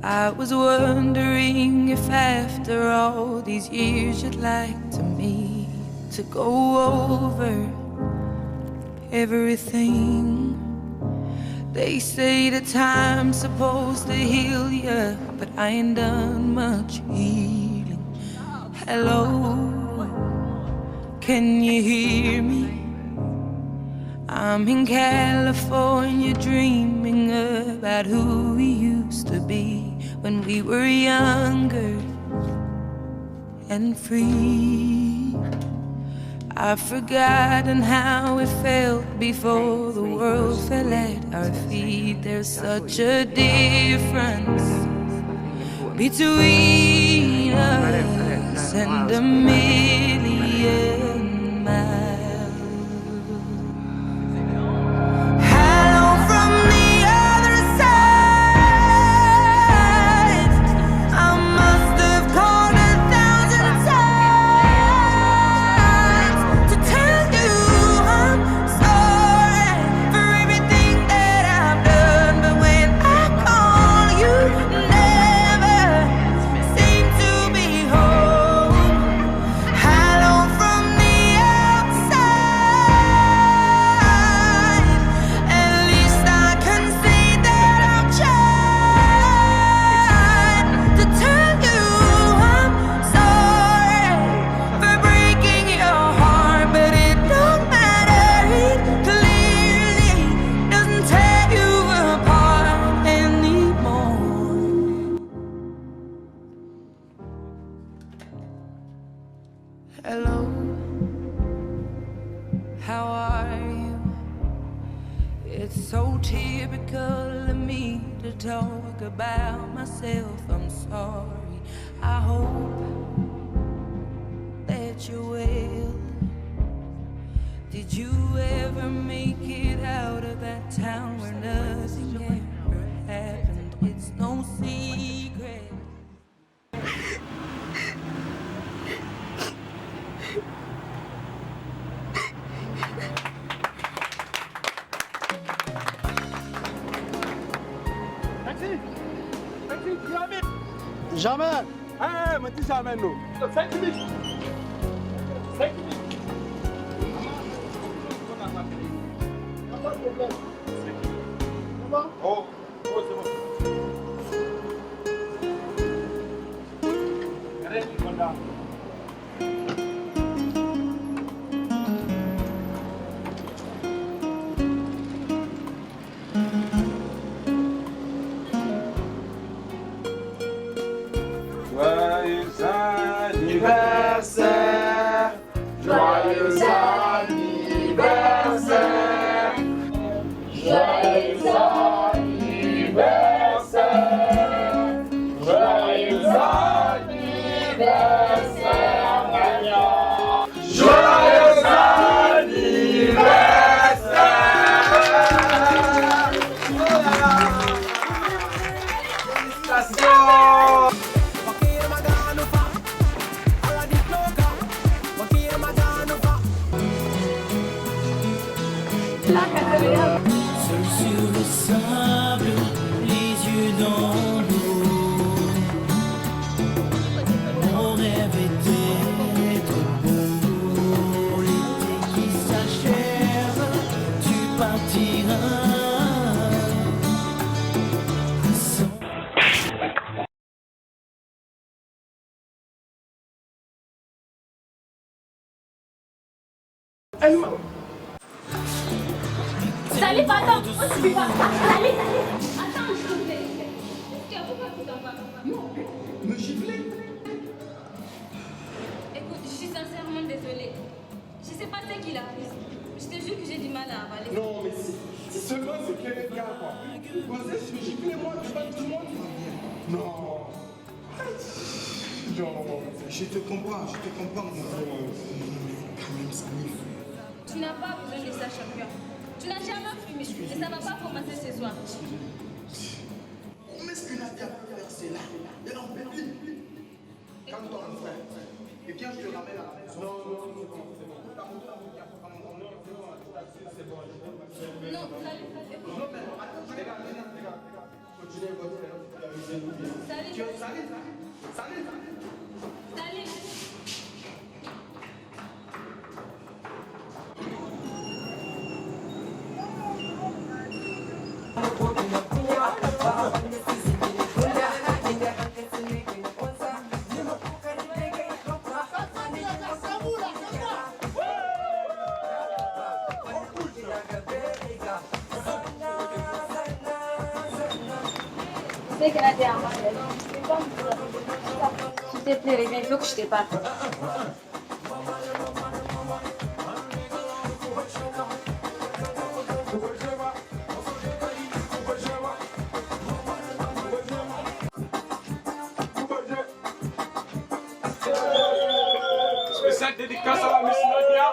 I was wondering if after all these years you'd like to meet to go over everything. They say the time's supposed to heal ya, but I ain't done much healing. Hello, can you hear me? I'm in California dreaming about who we used to be when we were younger and free. I've forgotten how it felt before the world fell at our feet. There's such a difference between us and a million miles. Hello from the other side. I must have called 1,000 times to tell you I'm sorry for everything that I've done. But when I call, you never seem to be home. Hello from the outside. At least I can say that I've tried to tell you I'm sorry for breaking your heart, but it don't matter. It clearly doesn't tear you apart anymore. Hello, how are you? It's so typical of me to talk about myself. I'm sorry. I hope that you're well. Did you ever make it out of that town where nothing ever happened? It's no secret. Jamais. Eh, me dis jamais non. 5 minutes. 5 minutes. Pas de problème. C'est bon? Oh, c'est bon. Arrête, Konda. Joyeux anniversaire, joyeux anniversaire, joyeux anniversaire, joyeux anniversaire, Maria. Joyeux anniversaire. Félicitations. Seul sur le sable, les yeux dans l'eau. Mon rêve était d'être beau. L'été qui s'achève, tu partiras. Salif, attends, on ne suit pas. Salif, attends, s'il te plaît. Pourquoi tu t'en vas? Non, me gifler. Écoute, je suis sincèrement désolée. Je sais pas ce qu'il a fait. Je te jure que j'ai du mal à avaler. Non, mais si seulement c'est quelqu'un, quoi. Vous savez, je me gifler moi devant tout le monde. Non. Non, je te comprends, mon frère. Quand même, Salif. Tu n'as pas besoin de ça, champion. Tu n'as jamais fumé et ça ne va pas commencer ce soir. Comment est-ce que Nadia peut faire cela? Elle en peut plus. Calme-toi, mon frère. Et viens, je te ramène à la maison. Non, c'est bon. Non, vous allez pas. Non, mais attends, les gars. Continuez votre frère. Salut. Salut. sais qu'elle a dit à moi, s'il te plaît, reviens, il faut que je te parle. Spéciale dédicace à la Miss Nadia.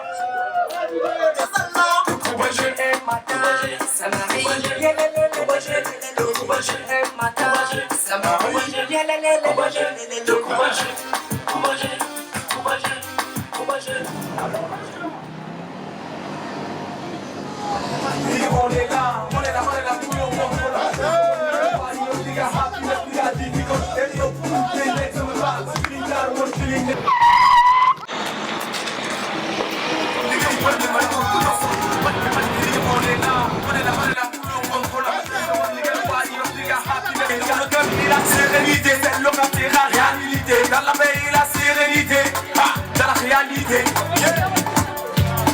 La sérénité, c'est le cap de la réalité. Dans la paix et la sérénité, dans la réalité.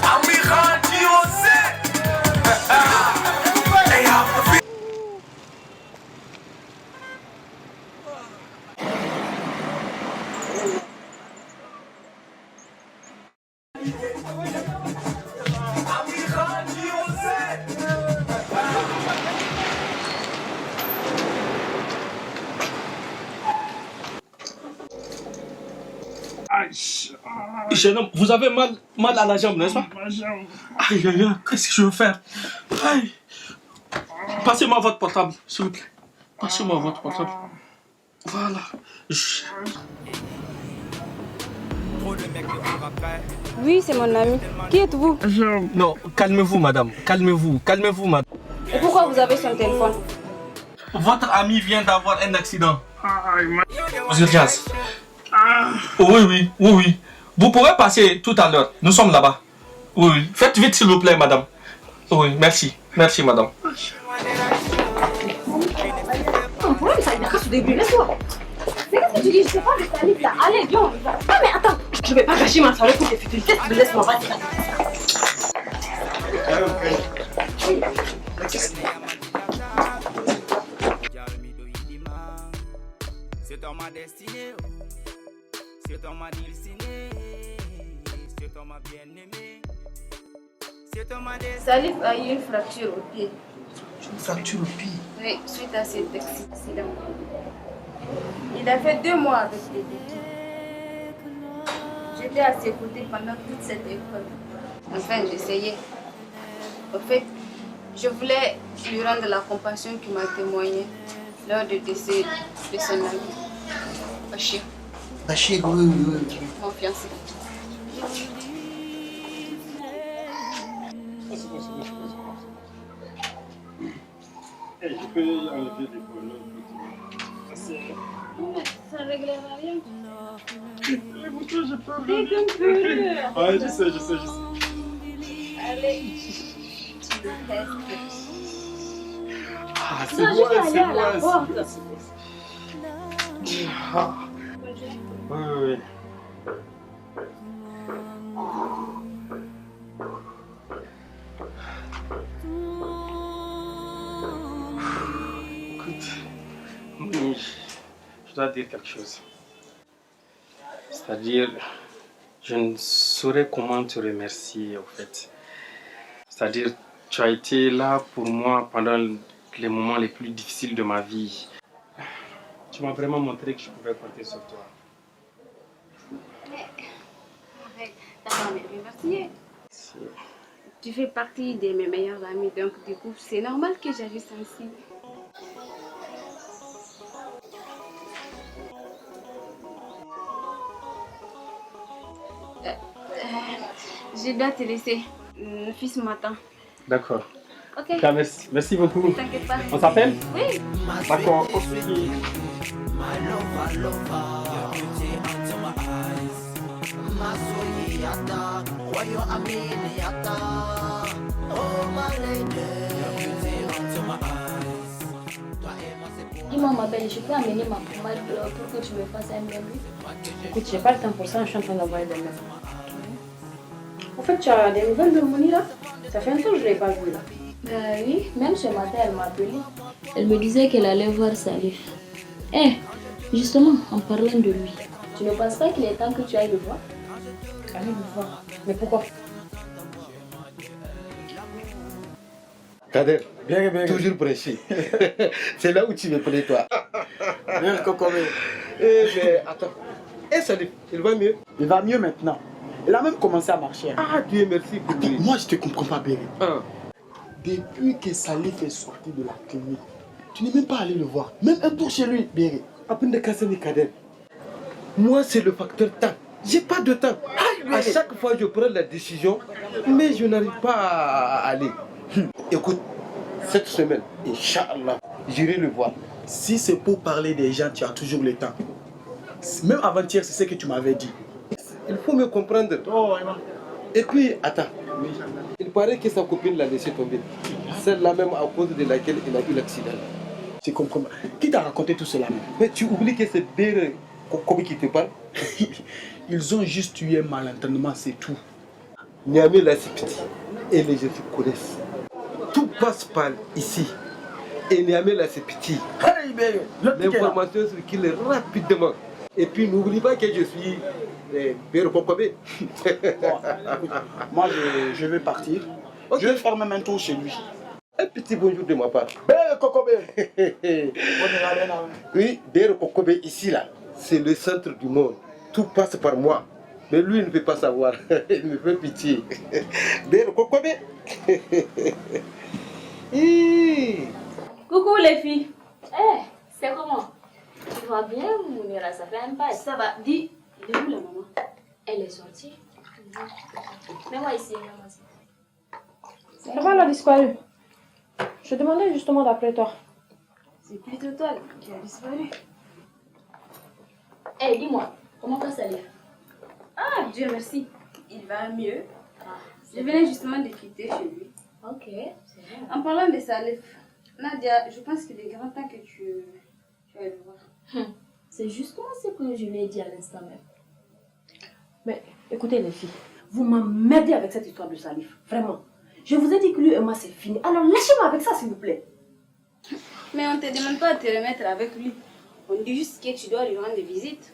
Amiral Diosé. Jeune homme, vous avez mal à la jambe, n'est-ce pas? Aïe, aïe, aïe, qu'est-ce que je veux faire? Aïe. Passez-moi votre portable, s'il vous plaît. Passez-moi votre portable. Voilà. Oui, c'est mon ami. Qui êtes-vous? Non, calmez-vous, madame. Calmez-vous, madame. Et pourquoi vous avez son téléphone? Votre ami vient d'avoir un accident. Urgence. Oui. Vous pourrez passer tout à l'heure. Nous sommes là-bas. Oui. Faites vite, s'il vous plaît, madame. Oui, merci. Merci, madame. Ça il casse au début, laisse-moi. Mais qu'est-ce que tu dis? Je sais pas, je t'allie là. Allez, viens. Ah, mais attends. Je vais pas gâcher ma soirée pour tes futurs tests. Laisse-moi, vas-y. C'est dans ma destinée, c'est dans ma destinée, c'est dans ma bien-aimée, c'est dans ma destinée. Salif a eu une fracture au pied. Une fracture au pied? Oui, suite à cet accident. Il a fait 2 mois avec les béquilles. J'étais à ses côtés pendant toute cette épreuve. Enfin, j'essayais. En fait, je voulais lui rendre la compassion qu'il m'a témoigné lors du décès de son ami, Bachir. Bachir, oui. Mon fiancé. Je peux enlever des colonnes. Ça ne réglera rien. Les boutons, j'ai pas vu. Dès qu'un peu. Ouais, je sais. Allez. Ah, c'est Non, moi, je vais c'est aller à moi. la porte. Ah. Oui. Écoute, je dois dire quelque chose. C'est-à-dire, je ne saurais comment te remercier, au fait. C'est-à-dire, tu as été là pour moi pendant les moments les plus difficiles de ma vie. Tu m'as vraiment montré que je pouvais compter sur toi. Arrête, t'as pas à me remercier. Tu fais partie de mes meilleurs amis, donc du coup, c'est normal que j'agisse ainsi. Je dois te laisser. Le fils m'attend. D'accord. Ok. Merci beaucoup. Ne t'inquiète pas. On s'appelle? Oui. D'accord. Dis-moi, ma belle, je peux amener ma pommade pour que tu me fasses un même. Écoute, j'ai pas le temps pour ça, je suis en train d'envoyer des mails. En fait, tu as des nouvelles de Moni là? Ça fait un temps que je l'ai pas vue là. Oui, même ce matin, elle m'a appelé. Elle me disait qu'elle allait voir Salif. Eh, justement, en parlant de lui, tu ne penses pas qu'il est temps que tu ailles le voir? Allez le voir. Mais pourquoi? Kader, toujours prêché. C'est là où tu me plais, toi. Bien, Kokobé. Mais attends. Et Salif, il va mieux? Il va mieux maintenant. Il a même commencé à marcher. Ah, Dieu merci pour lui. Moi, je te comprends pas, Béré. Depuis que Salif est sorti de la clinique, tu n'es même pas allé le voir. Même un tour chez lui, Béré. Après de casser les Kader. Moi, c'est le facteur temps. J'ai pas de temps. À chaque fois, je prends la décision, mais je n'arrive pas à aller. Écoute, cette semaine, Inch'Allah, j'irai le voir. Si c'est pour parler des gens, tu as toujours le temps. Même avant-hier, c'est ce que tu m'avais dit. Il faut me comprendre. Oh, vraiment. Et puis, attends. Il paraît que sa copine l'a laissé tomber. Celle-là même à cause de laquelle il a eu l'accident. Tu comprends. Qui t'a raconté tout cela même? Mais tu oublies que c'est Béré qui te parle. Ils ont juste eu un malentendement, c'est tout. Niamey là c'est petit. Et les gens se connaissent. Tout passe par ici. Et Niamey là c'est petit. L'information circule rapidement. Et puis n'oublie pas que je suis Béré Kokobé. Moi je vais partir. Okay. Je vais faire même un tour chez lui. Un petit bonjour de ma part. Béré Kokobé. Oui, Béré Kokobé ici là, c'est le centre du monde. Tout passe par moi. Mais lui il ne peut pas savoir. Il me fait pitié. Béré Kokobé. Coucou les filles. Eh, c'est comment? Tu vas bien, Mounira? Ça fait un pas. Ça va. Dis, il est où la maman? Elle est sortie. Mets-moi ici, mets-moi ici. Pourquoi elle a disparu? Je demandais justement d'après toi. C'est plutôt toi qui a disparu. Eh, dis-moi, comment va Salif? Ah, Dieu merci. Il va mieux. Je venais justement de quitter chez lui. Ok, c'est bien. En parlant de Salif, Nadia, je pense qu'il est grand temps que tu ailles le voir. C'est justement ce que je lui ai dit à l'instant même. Mais écoutez les filles, vous m'emmerdez avec cette histoire de Salif, vraiment. Je vous ai dit que lui et moi c'est fini, alors lâchez-moi avec ça s'il vous plaît. Mais on ne te demande pas de te remettre avec lui. On dit juste que tu dois lui rendre visite.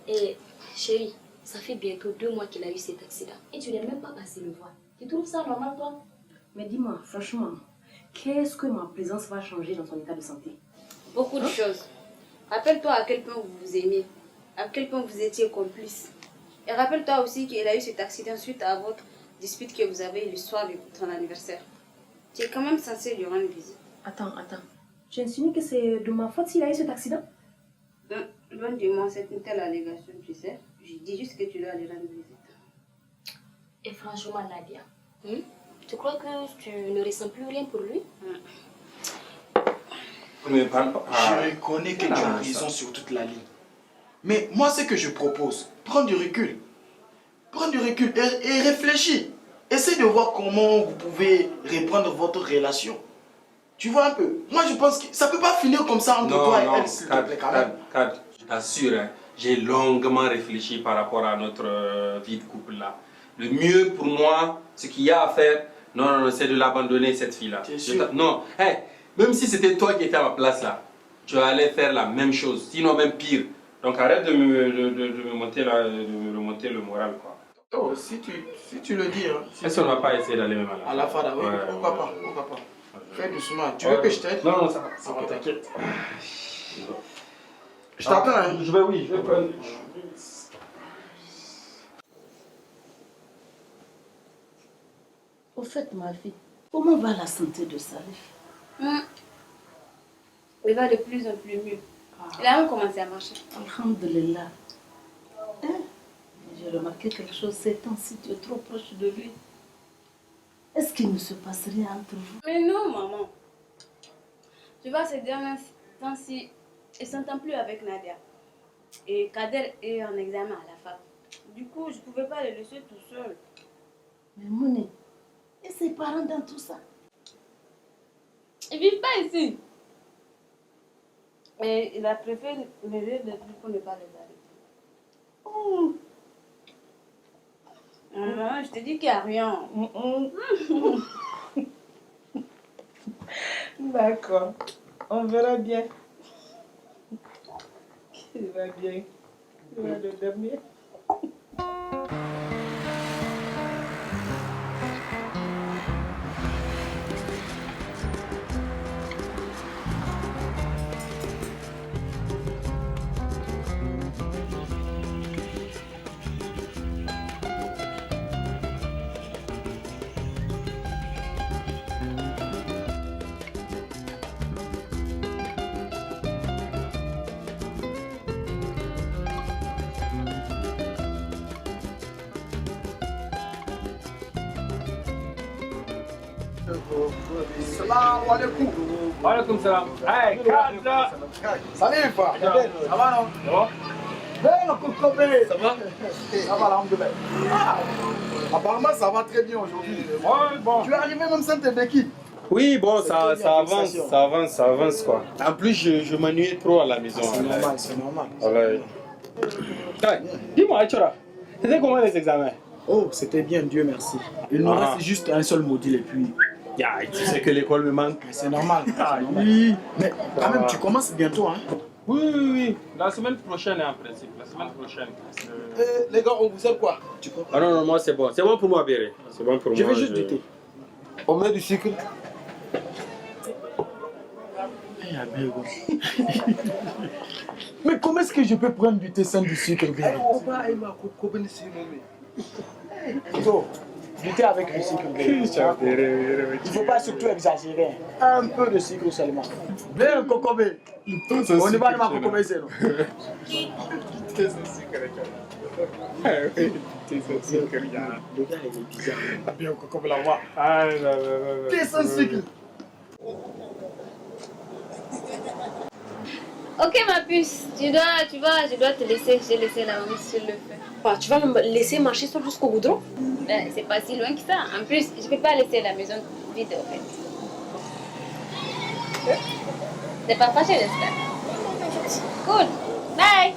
Et chérie, ça fait bientôt 2 mois qu'il a eu cet accident. Et tu n'es même pas passé le voir. Tu trouves ça normal toi? Mais dis-moi, franchement, qu'est-ce que ma présence va changer dans son état de santé? Beaucoup de choses. Rappelle-toi à quel point vous vous aimiez, à quel point vous étiez complices. Et rappelle-toi aussi qu'il a eu cet accident suite à votre dispute que vous avez eu le soir de ton anniversaire. Tu es quand même censé lui rendre visite. Attends. Tu insinues que c'est de ma faute s'il a eu cet accident? Loin de moi cette telle allégation, tu sais. Je dis juste que tu dois lui rendre visite. Et franchement, Nadia, tu crois que tu ne ressens plus rien pour lui? Je reconnais que tu as raison sur toute la ligne. Mais moi, ce que je propose, prends du recul. Prends du recul et réfléchis. Essaye de voir comment vous pouvez reprendre votre relation. Tu vois un peu? Moi, je pense que ça ne peut pas finir comme ça entre toi et elle, s'il te plaît, quand même. Kad, je t'assure, hein, j'ai longuement réfléchi par rapport à notre vie de couple là. Le mieux pour moi, ce qu'il y a à faire, non, c'est de l'abandonner cette fille-là. Non, hey, même si c'était toi qui étais à ma place là, tu allais faire la même chose, sinon même pire. Donc arrête de me monter le moral quoi. Oh, si tu le dis. Hein, est-ce qu'on ne va pas essayer d'aller même à la fada, oui, pourquoi pas. Fais doucement. Tu veux que je t'aide? Non, ça va. Ok, t'inquiète. Je t'attends, hein? Je vais prendre. Au fait, ma fille, comment va la santé de Salif? Il va de plus en plus mieux. Il a même commencé à marcher. Alhamdulillah. J'ai remarqué quelque chose ces temps-ci, tu es trop proche de lui. Est-ce qu'il ne se passe rien entre vous? Mais non, maman. Tu vois, ces derniers temps-ci, il ne s'entend plus avec Nadia. Et Kader est en examen à la fac. Du coup, je ne pouvais pas le laisser tout seul. Mais Mouni, et ses parents dans tout ça? Ils ne vivent pas ici. Et il a préféré me dire des trucs pour ne pas les arrêter. Maman, je te dis qu'il n'y a rien. D'accord. On verra bien. Il va bien. Il va le dormir. Salam alaikum. Alaikum salam. Hey, Kaza. Salut, pas. Ça va, non? Ça va? Ben, Kokobé. Ça va? Ça va, alhamdoulilah. Ah, apparemment, ça va très bien aujourd'hui. Ouais, bon. Tu es arrivé même sans tes béquilles. Oui, bon, ça bien, avance, félicitations. ça avance quoi. En plus, je m'ennuyais trop à la maison. C'est normal, c'est normal. Voilà. Hey, dis-moi, Achora, c'était comment les examens? Oh, c'était bien, Dieu merci. Il nous reste juste un seul module et puis... Yeah, tu sais que l'école me manque. C'est normal. Ah, c'est normal. oui. Mais quand même, tu commences bientôt, hein? Oui. La semaine prochaine, en principe. La semaine prochaine. Les gars, on vous sert quoi? Ah non, moi c'est bon. C'est bon pour moi, Béré. C'est bon pour moi. Je veux juste du thé. On met du sucre. Mais comment est-ce que je peux prendre du thé sans du sucre, Béré? Du thé avec du sucre, Béré. Il ne faut pas surtout exagérer. Un peu de sucre seulement. Bien, Kokobé. On y va de ma Kokobé, c'est non? Thé sans sucre, thé sans sucre, Le gars, il est bizarre. Bien, Kokobé, la voix. Ah, non. Thé sans sucre. Ok ma puce, je dois te laisser, j'ai laissé la maman sur le feu. Bah, tu vas me laisser marcher seul jusqu'au goudron? Ben, c'est pas si loin que ça. En plus, je peux pas laisser la maison vide en fait. T'es pas fâché, j'espère? Cool, bye!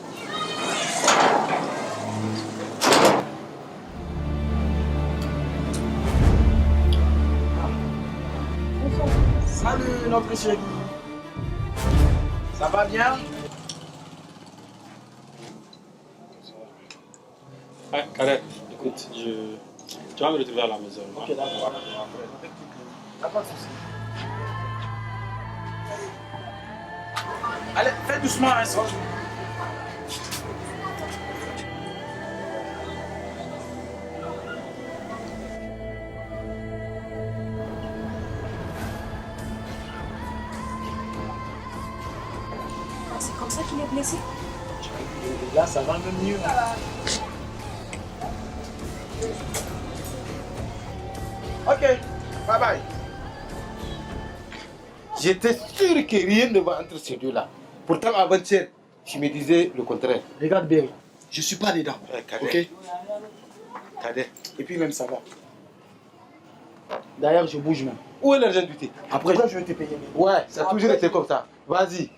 Salut, notre chérie. Ça va bien? Ah, Karet, écoute, tu vas me retrouver à la maison. Ok, d'accord. Y'a pas de souci. Allez, fais doucement, hein, ça. C'est comme ça qu'il est blessé? Là, ça va même mieux. Ok, bye bye. J'étais sûr que rien ne va entre ces deux-là. Pourtant, avant-hier, je me disais le contraire. Regarde bien, je suis pas dedans. Cadet. Ok? Cadet. Et puis même ça va. D'ailleurs, je bouge même. Où est l'argent du thé? Après, je vais te payer. Ouais, ça a toujours été comme ça. Vas-y.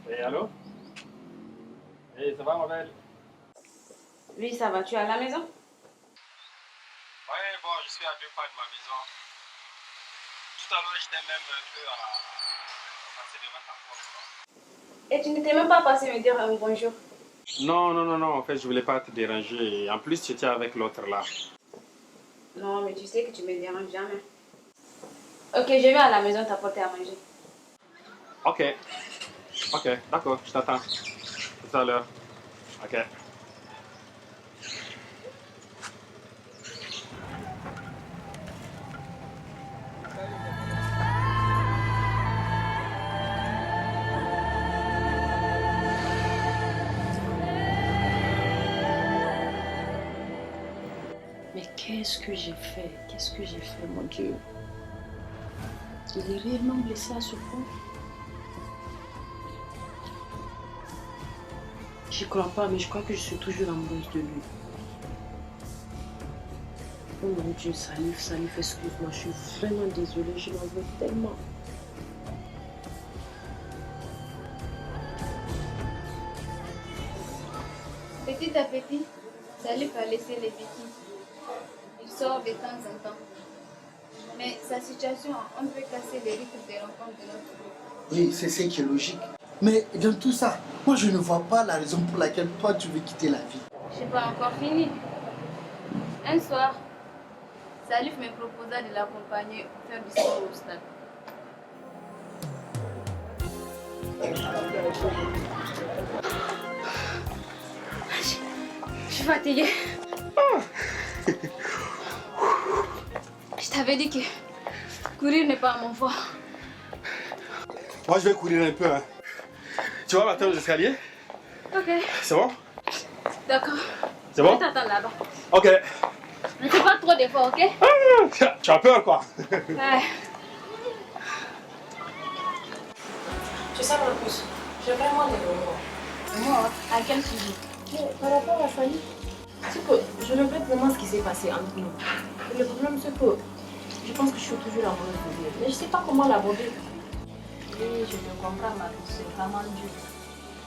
Hey, allô? Hey, ça va, ma belle? Oui, ça va, tu es à la maison? Ouais, bon, je suis à 2 pas de ma maison. Tout à l'heure, j'étais même un peu à passer devant ta porte. Et tu n'étais même pas passé me dire un bonjour? Non, en fait, je voulais pas te déranger. En plus, tu étais avec l'autre là. Non, mais tu sais que tu me déranges jamais. Ok, je vais à la maison t'apporter à manger. Ok, d'accord, je t'attends. Tout à l'heure. Ok. Mais qu'est-ce que j'ai fait? Qu'est-ce que j'ai fait, mon Dieu? Il est réellement blessé à ce point. Je crois pas, mais je crois que je suis toujours amoureuse de lui. Oh mon Dieu, Salif, excuse-moi, je suis vraiment désolée, je l'en veux tellement. Petit à petit, Salif a laissé les bêtises. Il sort de temps en temps. Mais sa situation a un peu cassé les rythmes des rencontres de notre groupe. Oui, c'est ce qui est logique. Mais dans tout ça, moi je ne vois pas la raison pour laquelle toi tu veux quitter la vie. Je n'ai pas encore fini. Un soir, Salif me proposa de l'accompagner pour faire du sport au stade. Je suis fatiguée. Je t'avais dit que courir n'est pas mon fort. Moi, je vais courir un peu. Hein. Tu vas m'attendre aux escaliers? Ok. C'est bon? D'accord. C'est bon? Je t'attends là-bas. Ok. Ne fais pas trop d'efforts, ok? Tu as peur, quoi? Ouais. Tu sais, Marcus, j'ai vraiment des moments. Moi, à quel sujet? Par rapport à Fanny, c'est que je regrette vraiment ce qui s'est passé entre nous. Et le problème, c'est que je pense que je suis toujours amoureuse de lui. Mais je ne sais pas comment l'aborder. Oui, je te comprends, Marcus, c'est vraiment dur.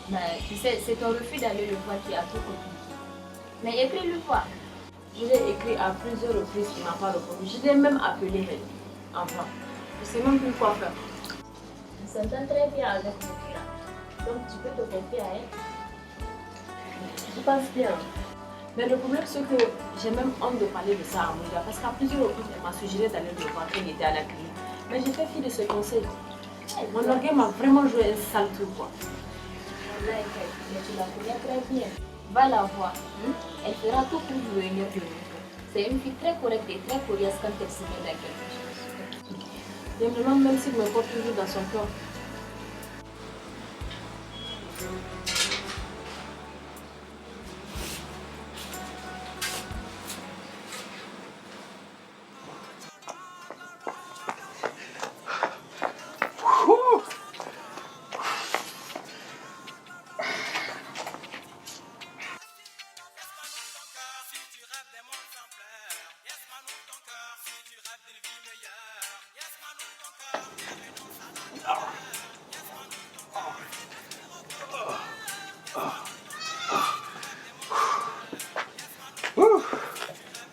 Mais tu sais, c'est ton refus d'aller le voir qui a tout compliqué. Mais écris-le voir. Je l'ai écrit à plusieurs reprises, il ne m'a pas répondu. Je l'ai même appelé, mais enfin, je ne sais même plus quoi faire. On s'entend très bien avec Moukira. Donc tu peux te confier à elle. Je pense bien. Mais le problème, c'est que j'ai même honte de parler de ça à Mouya. Parce qu'à plusieurs reprises, elle m'a suggéré d'aller le voir quand il était à la clinique. Mais j'ai fait fi de ce conseil. Mon orgueil m'a vraiment joué un sale tour, quoi. Mais tu la connais très bien. Va la voir. Elle fera tout pour vous réunir de nouveau. C'est une fille très correcte et très coriace quand elle se met dans quelque chose. Je me demande même s'il me porte toujours dans son cœur.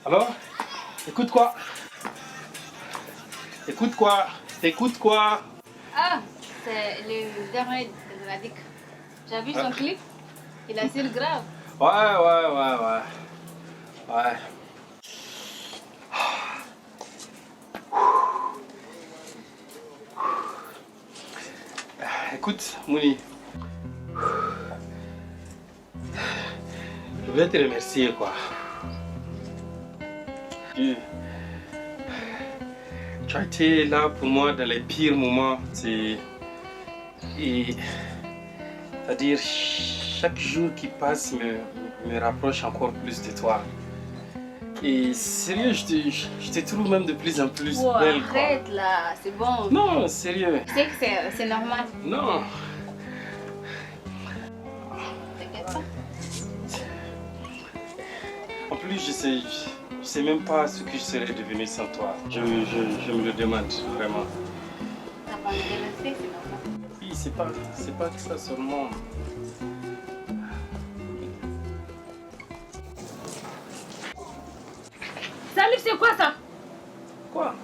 Alors, écoute quoi? Écoute quoi? T'écoutes quoi? Ah, c'est le dernier de Radic. Tu as vu son clip? Il a l'air grave. Ouais. Écoute, Mouni. Je voulais te remercier, quoi. Tu as été là pour moi dans les pires moments. C'est-à-dire, chaque jour qui passe me rapproche encore plus de toi. Et sérieux, je te trouve même de plus en plus belle. Arrête là, c'est bon. Non, sérieux. Tu sais que c'est normal. Non. T'inquiète pas. En plus, je sais même pas ce que je serais devenu sans toi. Je me le demande, vraiment. T'as pas envie de rester, c'est normal. Oui, c'est pas que ça seulement. Salut, c'est quoi ça? Quoi?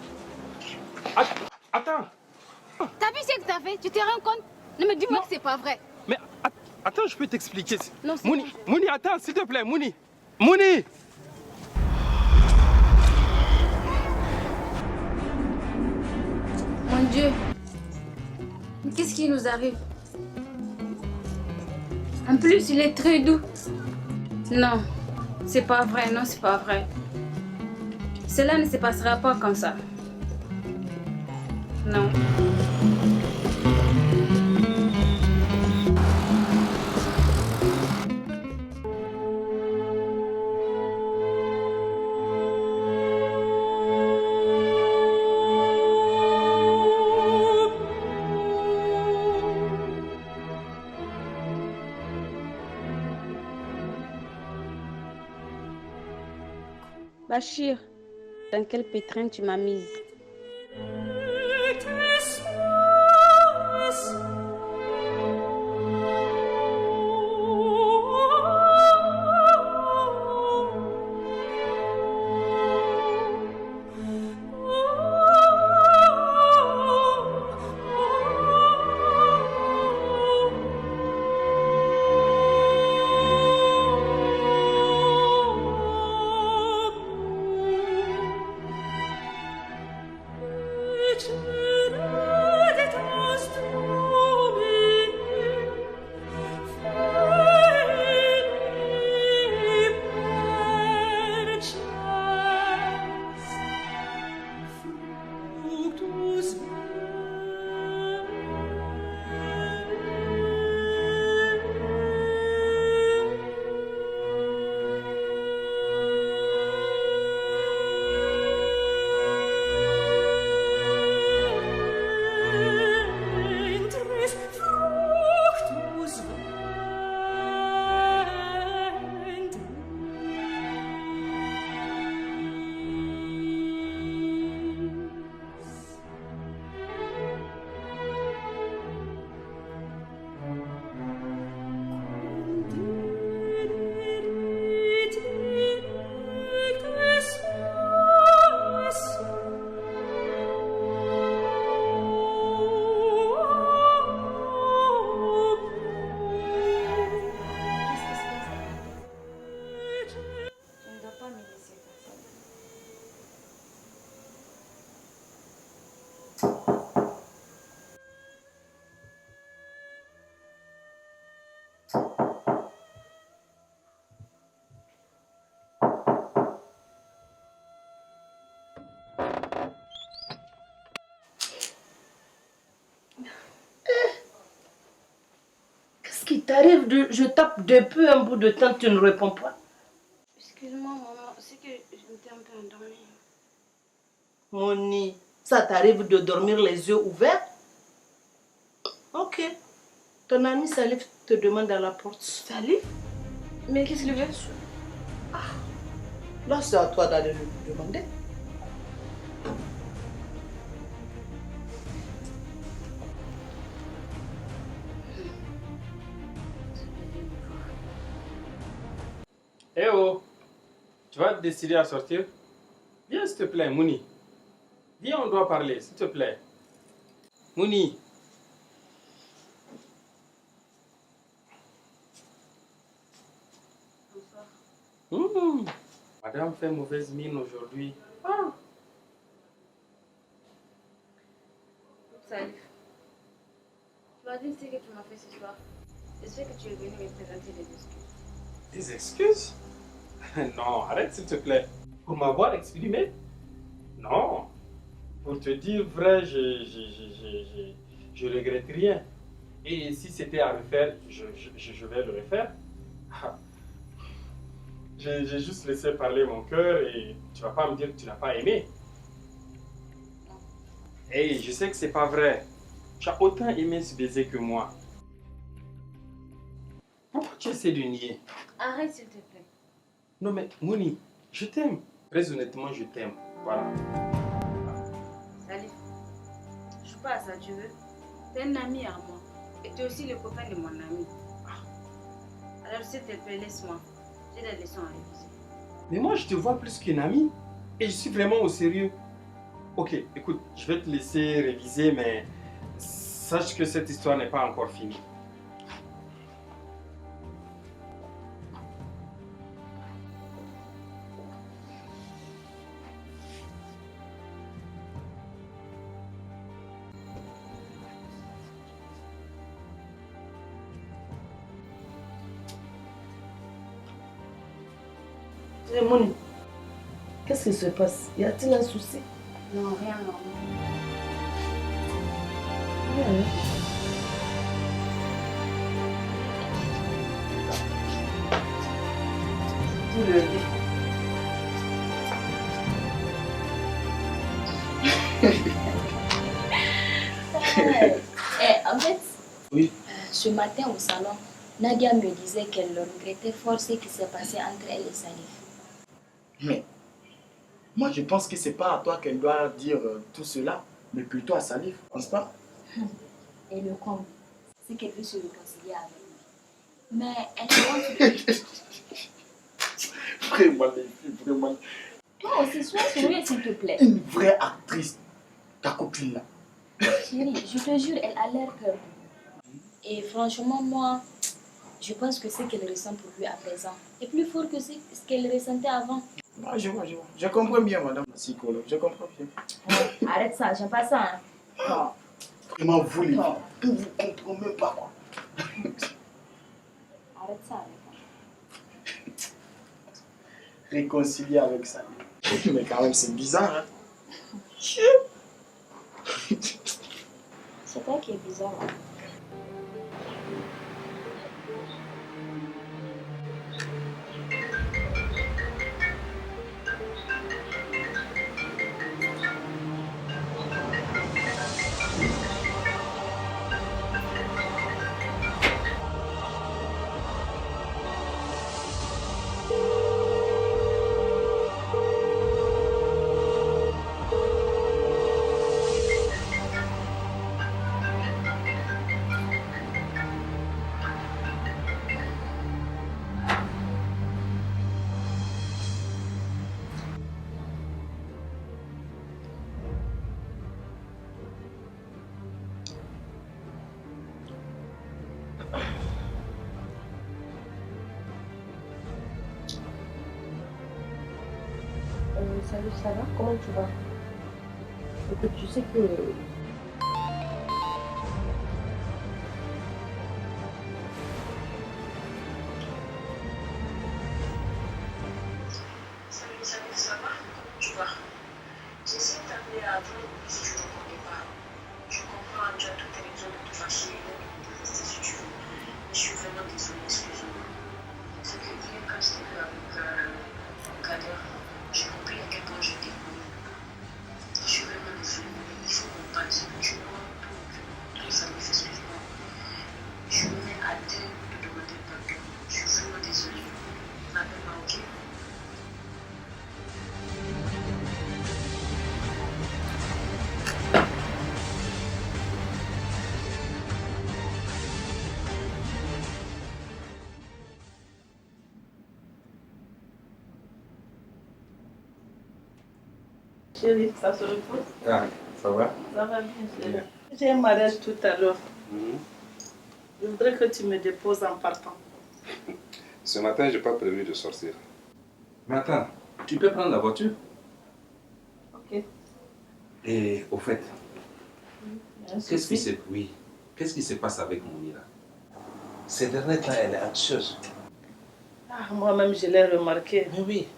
Attends. T'as vu ce que t'as fait? Tu te rends compte? Ne me dis-moi que c'est pas vrai. Mais attends, je peux t'expliquer. Non, c'est Mouni, Mouni, attends, s'il te plaît, Mouni. Mouni! Mon Dieu. Mais qu'est-ce qui nous arrive? En plus, il est très doux. Non, c'est pas vrai, non, c'est pas vrai. Cela ne se passera pas comme ça. Non. Bachir, dans quel pétrin tu m'as mise? Qu'est-ce qui t'arrive de... Je tape depuis un bout de temps, tu ne réponds pas. Excuse-moi, maman, c'est que je m'étais un peu endormie. Moni, ça t'arrive de dormir les yeux ouverts? Ok. Ton ami Salif te demande à la porte. Salif? Mais qu'est-ce qu'il veut? Là, c'est à toi d'aller lui demander. Eh oh, tu vas te décider à sortir? Viens s'il te plaît, Mouni. Viens, on doit parler, s'il te plaît. Mouni. Madame fait mauvaise mine aujourd'hui. Ah. Salif, tu vas dire ce que tu m'as fait ce soir. Je sais que tu es venu me présenter des excuses. Des excuses? Non, arrête s'il te plaît. Pour m'avoir exprimé? Non. Pour te dire vrai, je regrette rien. Et si c'était à refaire, je vais le refaire. J'ai juste laissé parler mon cœur et tu vas pas me dire que tu n'as pas aimé. Hey, je sais que c'est pas vrai. Tu as autant aimé ce baiser que moi. Pourquoi tu essaies de nier? Arrête s'il te plaît. Non mais Mouni, je t'aime. Très honnêtement, je t'aime. Voilà. Salif, je joue pas à ça, tu veux. T'es un ami à moi. Et tu es aussi le copain de mon ami. Alors s'il te plaît, laisse-moi. J'ai des leçons à réviser. Mais moi, je te vois plus qu'une amie. Et je suis vraiment au sérieux. Ok, écoute, je vais te laisser réviser, mais sache que cette histoire n'est pas encore finie. Moni, qu'est-ce qui se passe? Y a-t-il un souci? Non, rien, non. En fait, oui. Ce matin au salon, Nadia me disait qu'elle regrettait fort ce qui s'est passé entre elle et Salif. Mais Moi, je pense que c'est pas à toi qu'elle doit dire tout cela, mais plutôt à Salif, n'est-ce pas? Et le comble, c'est qu'elle veut se réconcilier avec lui. Mais elle ne Vraiment, les filles, vraiment. Toi aussi, sois sérieux, s'il te plaît. Une vraie actrice, ta copine là. Chérie, je te jure, elle a l'air perdue. Et franchement, moi, je pense que ce qu'elle ressent pour lui à présent est plus fort que ce qu'elle ressentait avant. Ah, je vois. Je comprends bien, madame la psychologue. Je comprends bien. Arrête ça, j'aime pas ça. Hein. Non. Vraiment, vous les filles, vous ne comprenez même pas quoi. Arrête ça. Réconcilier avec ça. Mais quand même, c'est bizarre, hein. C'est toi qui es bizarre. Hein. Salut, ça va? Comment tu vas? Écoute, tu sais que... Salut, ça va? Tu vas? J'essaie d'appeler à toi si tu ne reconnais pas. Je comprends, tu as toutes tes raisons de te fâcher, de rester si tu veux. Mais je suis vraiment désolée, excuse-moi. C'est que hier, quand j'étais vue avec Kader, j'ai compris à quel point je t'ai connu. Je suis vraiment désolée, mais il faut qu'on parle. Tu vois, tout ça me fait excuse-moi. Je me mets à terre de demander pardon. Je suis vraiment désolée. N'appelle-moi, ok? Chérie, ça se repose? Ah, ça va? Ça va bien, chérie. J'ai un mariage tout à l'heure. Je voudrais que tu me déposes en partant. Ce matin, je n'ai pas prévu de sortir. Mais attends, tu peux prendre la voiture? Ok. Et au fait, qu'est-ce qui se... qu'est-ce qui se passe avec Mouni là? Ces derniers temps, elle est anxieuse. Ah, moi-même, je l'ai remarqué. Mais oui.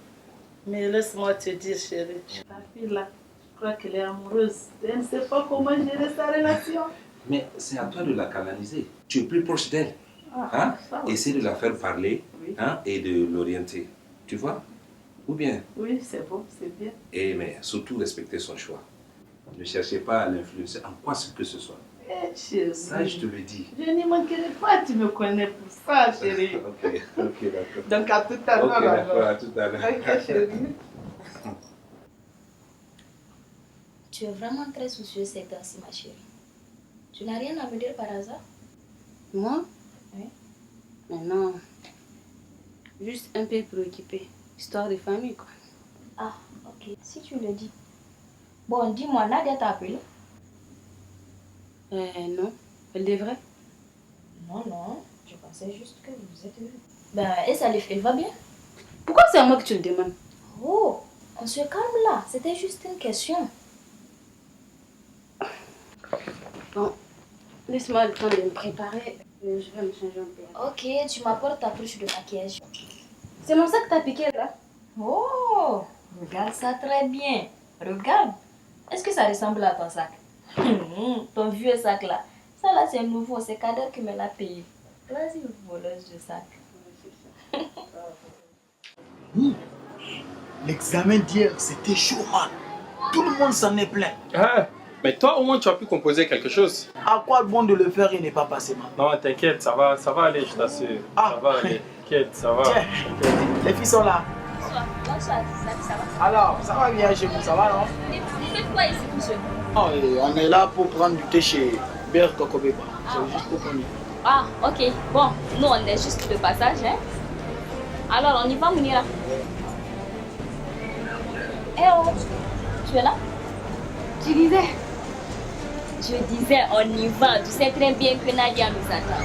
Mais laisse-moi te dire, chérie, la fille là, je crois qu'elle est amoureuse. Elle ne sait pas comment gérer sa relation. Mais c'est à toi de la canaliser. Tu es plus proche d'elle. Ah, ça, oui. Essaie de la faire parler, Oui. et de l'orienter. Tu vois? Ou bien? Oui, c'est bon, c'est bien. Mais surtout respecter son choix. Ne cherchez pas à l'influencer en quoi que ce soit. Eh, chérie. Ça, je te le dis. Je n'y manquerai pas, tu me connais pour ça, chérie. Ok, d'accord. Donc à tout à l'heure. Ok, d'accord, à tout à l'heure. Ok, chérie. Tu es vraiment très soucieuse ces temps-ci, ma chérie. Tu n'as rien à me dire par hasard? Moi? Oui. Mais non. Juste un peu préoccupée. Histoire de famille, quoi. Ah, ok. Si tu le dis. Bon, dis-moi, Nadia t'a appelé? Non. Elle devrait? Non. Je pensais juste que vous êtes vus. Ben, et Salif, elle va bien? Pourquoi c'est à moi que tu le demandes? Oh, on se calme là. C'était juste une question. Bon, laisse-moi le temps de me préparer. Je vais me changer un peu. Ok, tu m'apportes ta couche de maquillage. C'est mon sac que t'as piqué là? Oh, regarde ça très bien. Regarde. Est-ce que ça ressemble à ton sac? Ton vieux sac là. Ça là c'est nouveau, c'est Kader qui me l'a payé. Vas-y, voleuse de sac. L'examen d'hier, c'était chaud, man. Tout le monde s'en est plaint. Ah, mais toi, au moins, tu as pu composer quelque chose. À quoi bon de le faire et n'est pas passé, man? Non, t'inquiète, ça va aller, je t'assure. Ça va aller. T'inquiète, ça va. Tiens, les filles sont là. Bonsoir. Bonsoir, ça va? Alors, ça va bien chez vous, ça va, non? Vous faites quoi ici, monsieur? Oh, on est là pour prendre du thé chez Ber Kokobeba. C'est juste pour prendre. Ah, ok. Bon, nous, on est juste de passage, hein? Alors, on y va, Mounira? Eh oh, tu es là? Tu disais? Je disais, on y va. Tu sais très bien que Nadia nous attend.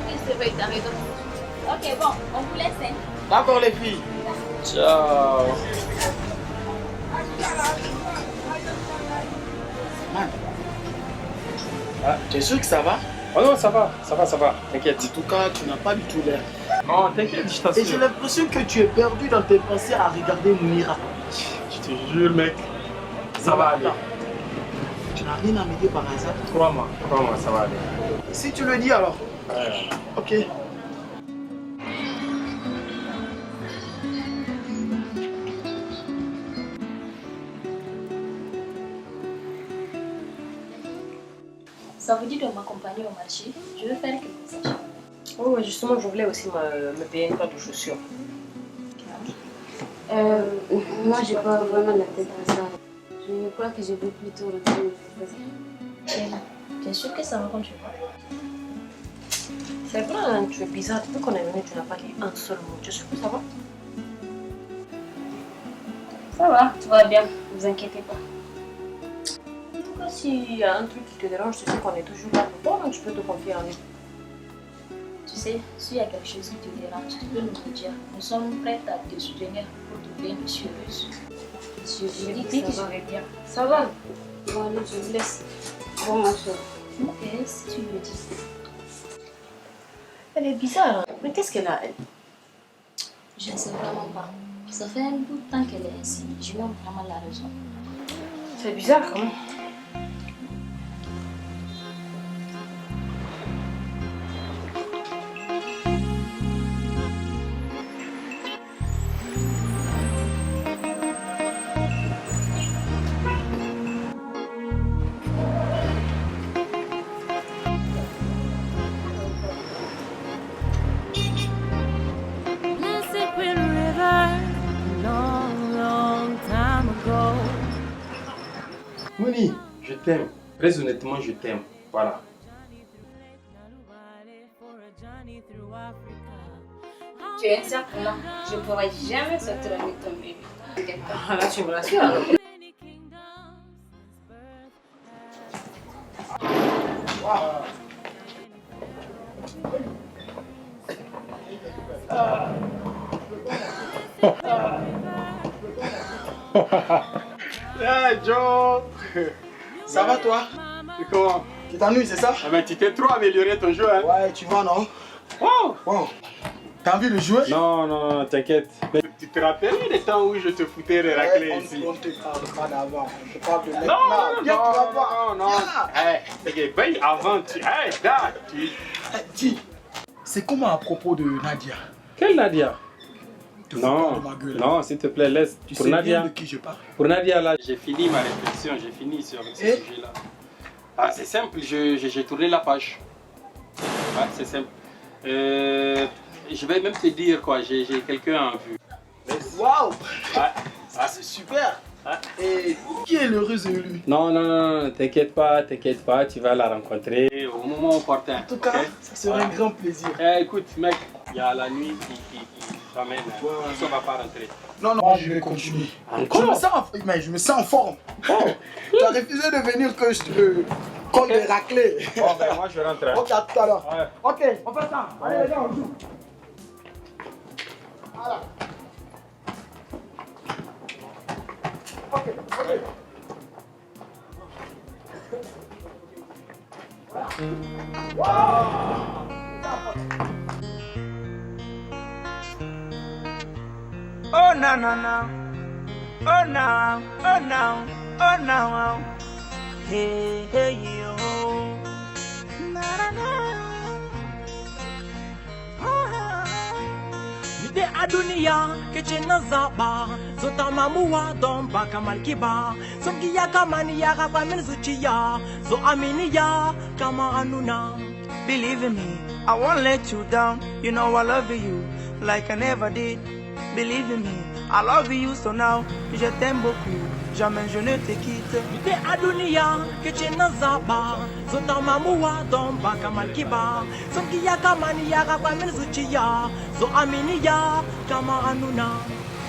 Oui, c'est vrai, t'as raison. Ok, bon, on vous laisse, hein? D'accord, les filles. Ciao. Man. Ah, tu es sûr que ça va? Oh non, ça va, t'inquiète. En tout cas, tu n'as pas du tout l'air. Non, t'inquiète, je t'assure. Et j'ai l'impression que tu es perdu dans tes pensées à regarder Mounira. Je te jure, mec, ça va aller. Tu n'as rien à m'aider par hasard? Crois-moi, ça va aller. Si tu le dis alors. Ouais. Ok. Ça vous dit de m'accompagner au marché? Je veux faire quelques achats. Oh, ouais, justement, je voulais aussi me payer une paire de chaussures. Moi, j'ai pas vraiment la tête à ça. Je crois que je vais plutôt retourner. T'es sûr que ça va continuer? C'est vrai, hein, tu es bizarre. Depuis qu'on est venu, tu n'as pas dit un seul mot. Tu es sûr que ça va? Ça va, tout va bien. Ne vous inquiétez pas. En tout cas, s'il y a un truc qui te dérange, tu sais qu'on est toujours là pour toi, donc tu peux te confier en nous. Tu sais, s'il y a quelque chose qui te dérange, tu peux nous le dire. Nous sommes prêts à te soutenir pour trouver une issue heureuse. Je dis que je vais bien. Ça va? Bon, allez, je vous laisse. Bon, ma soeur. Ok, si tu le dis. Elle est bizarre, hein? Mais qu'est-ce qu'elle a, elle? Je ne sais vraiment pas. Ça fait un bout de temps qu'elle est ainsi. Je lui ai vraiment la raison. C'est bizarre, quand même. Mouni, je t'aime. Très honnêtement, je t'aime. Voilà. Tu es un pour moi. Je ne pourrai jamais sortir avec ton bébé. Ah, là, tu me rassures. Hey Joe. Ça va toi? Et comment? Tu t'ennuies, c'est ça? Ah ben tu t'es trop amélioré ton jeu, hein? Ouais, tu vois, non? Wow. T'as envie de jouer? Non, t'inquiète. Mais tu te rappelles les temps où je te foutais les raclés ici? On te parle pas d'avant, je parle de maintenant. Viens, tu vas voir. Non. Hey, paye avant, tu... Hey, gars, tu... Dis, c'est comment à propos de Nadia? Quelle Nadia? Non, s'il te plaît, laisse. Tu pour sais Nadia, bien de qui je parle. Pour Nadia, là, j'ai fini ma réflexion, j'ai fini sur ce sujet-là. Ah, c'est simple, j'ai tourné la page. Ouais, c'est simple. Je vais même te dire quoi, j'ai quelqu'un en vue. Waouh! Ça c'est super! Et qui est l'heureuse de lui? Non, t'inquiète pas, tu vas la rencontrer au moment opportun. En tout cas, ça serait un grand plaisir. Écoute, mec, il y a la nuit qui s'amène. Ça va pas rentrer. Non, moi je vais continuer. Je me sens en forme. Tu as refusé de venir que je te colle des raclés. Bon, ben moi je rentre. Ok, à tout à l'heure. Ouais. Ok, on fait ça. Allez, les gars, on joue. Voilà. Ok. Oh no no no, oh no, oh no, oh no, hey hey yo, na na na, Mide adunia kechena zaba zota mamuwa domba kamal kiba somgiya kamani ya kafamin zuchiya zo aminiya kama anuna. Believe in me, I won't let you down. You know I love you like I never did. Believe in me, I love you so now, je t'aime beaucoup, jamais je ne te quitte. Te adunia, que tu n'as pas, zota mamua domba kamalkiba, sonkia kamania rapamen zuchia, zo aminia, kama anuna.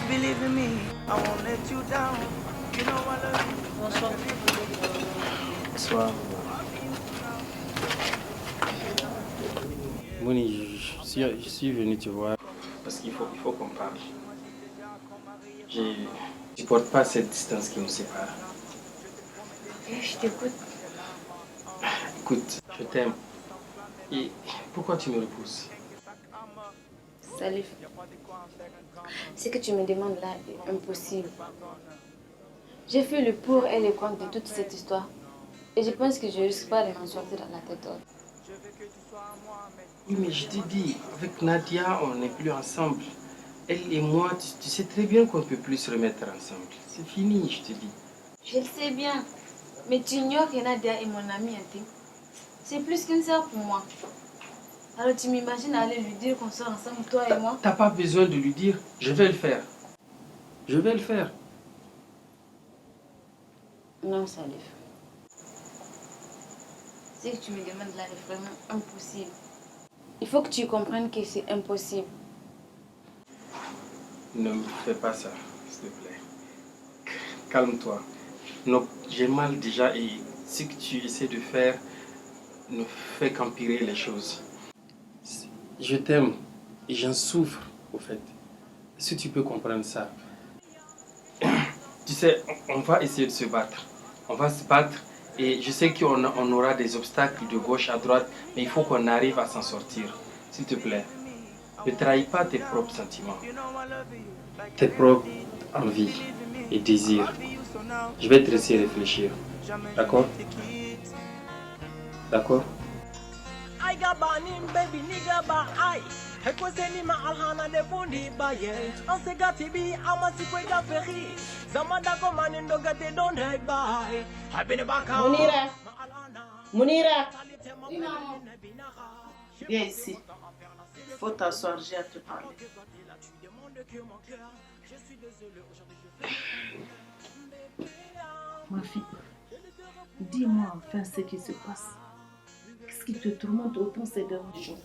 Believe in me, I won't let you down. You know I love you. Bonsoir. Bonsoir. Moni, je suis venu te voir parce qu'il faut qu'on parle. Je ne supporte pas cette distance qui nous sépare. Je t'écoute. Écoute, je t'aime. Et pourquoi tu me repousses? Salif, ce que tu me demandes là est impossible. J'ai fait le pour et le contre de toute cette histoire. Et je pense que je ne risque pas de m'en sortir à la tête haute. Oui, mais je te dis, avec Nadia, on n'est plus ensemble. Elle et moi, tu sais très bien qu'on ne peut plus se remettre ensemble. C'est fini, je te dis. Je le sais bien. Mais tu ignores que Nadia est mon amie intime. C'est plus qu'une sœur pour moi. Alors tu m'imagines aller lui dire qu'on sort ensemble, toi et moi? T'as pas besoin de lui dire. Je vais le faire. Je vais le faire. Non, Salif. Ce que tu me demandes là est vraiment impossible. Il faut que tu comprennes que c'est impossible. Ne me fais pas ça, s'il te plaît. Calme-toi. J'ai mal déjà et ce que tu essaies de faire ne fait qu'empirer les choses. Je t'aime et j'en souffre, au fait. Est-ce que tu peux comprendre ça? Tu sais, on va essayer de se battre. On va se battre et je sais qu'on aura des obstacles de gauche à droite, mais il faut qu'on arrive à s'en sortir. S'il te plaît, ne trahis pas tes propres sentiments, tes propres envies et désirs. Je vais te laisser réfléchir. D'accord? D'accord? Baby nigga ba ai Hekweseni ma alhana de fundi ba ye Anse gati bi amasi kwe ga feri Zamanda ko manindo gate don hey bye Habine baka Mounira. Mounira. Oui, maman. Viens ici. Faut t'asseoir, j'ai à te parler. Ma fille, dis-moi enfin ce qui se passe. Qu'est-ce qui te tourmente autant ces derniers jours?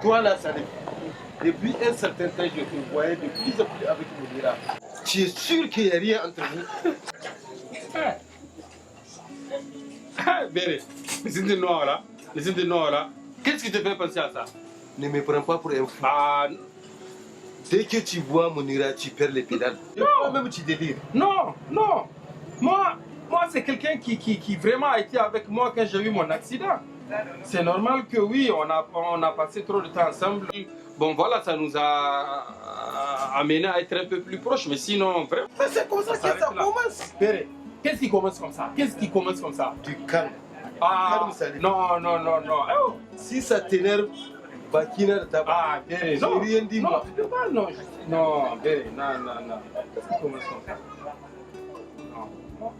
Toi là, Salif, depuis un certain temps, je te voyais de plus en plus avec Mounira. Tu es sûr qu'il n'y a rien entre vous? Béré, listen de noir là. Listen de noir là. Qu'est-ce qui te fait penser à ça? Ne me prends pas pour un fou. Ah, dès que tu vois Mounira, tu perds les pédales. Non. Même tu délires. Non, non. Moi c'est quelqu'un qui vraiment a été avec moi quand j'ai eu mon accident. C'est normal que oui, on a passé trop de temps ensemble. Bon voilà, ça nous a amené à être un peu plus proches, mais sinon, vraiment... Mais c'est comme ça que ça commence. Péré, qu'est-ce qui commence comme ça? Qu'est-ce qui commence comme ça? Du calme. Ah, Calme, Salif. non. Oh. Si ça t'énerve, Bakina de tabac. Ah, Péré, non. J'ai rien dit, non, moi. tu peux pas, non. Non, Péré, non. Qu'est-ce qui commence comme ça? Non.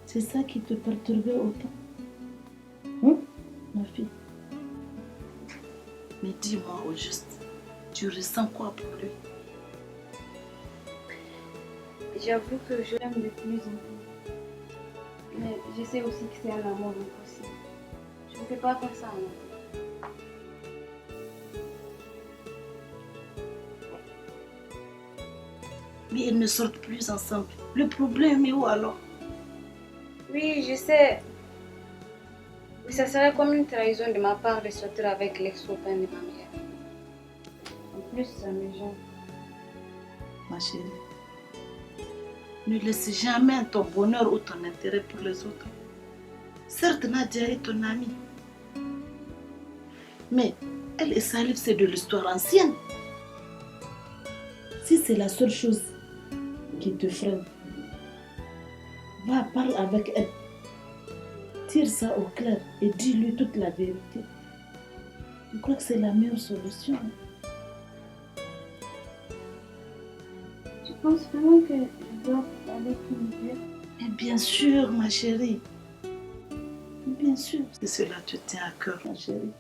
C'est ça qui te perturbait autant? Ma fille. Mais dis-moi au juste, tu ressens quoi pour lui? J'avoue que je l'aime de plus en plus. Mais je sais aussi que c'est un amour impossible. Je ne peux pas faire ça, non. Mais ils ne sortent plus ensemble. Le problème est où alors? Oui, je sais. Mais ça serait comme une trahison de ma part de sortir avec l'ex-copain de ma mère. En plus, ça me gêne. Ma chérie, ne laisse jamais ton bonheur ou ton intérêt pour les autres. Certes, Nadia est ton amie. Mais elle et Salif, c'est de l'histoire ancienne. Si c'est la seule chose qui te freine, va parler avec elle. Tire ça au clair et dis-lui toute la vérité. Je crois que c'est la meilleure solution. Tu penses vraiment que je dois aller tout me dire? Et bien sûr, ma chérie. Bien sûr. Si cela te tient à cœur, ma chérie.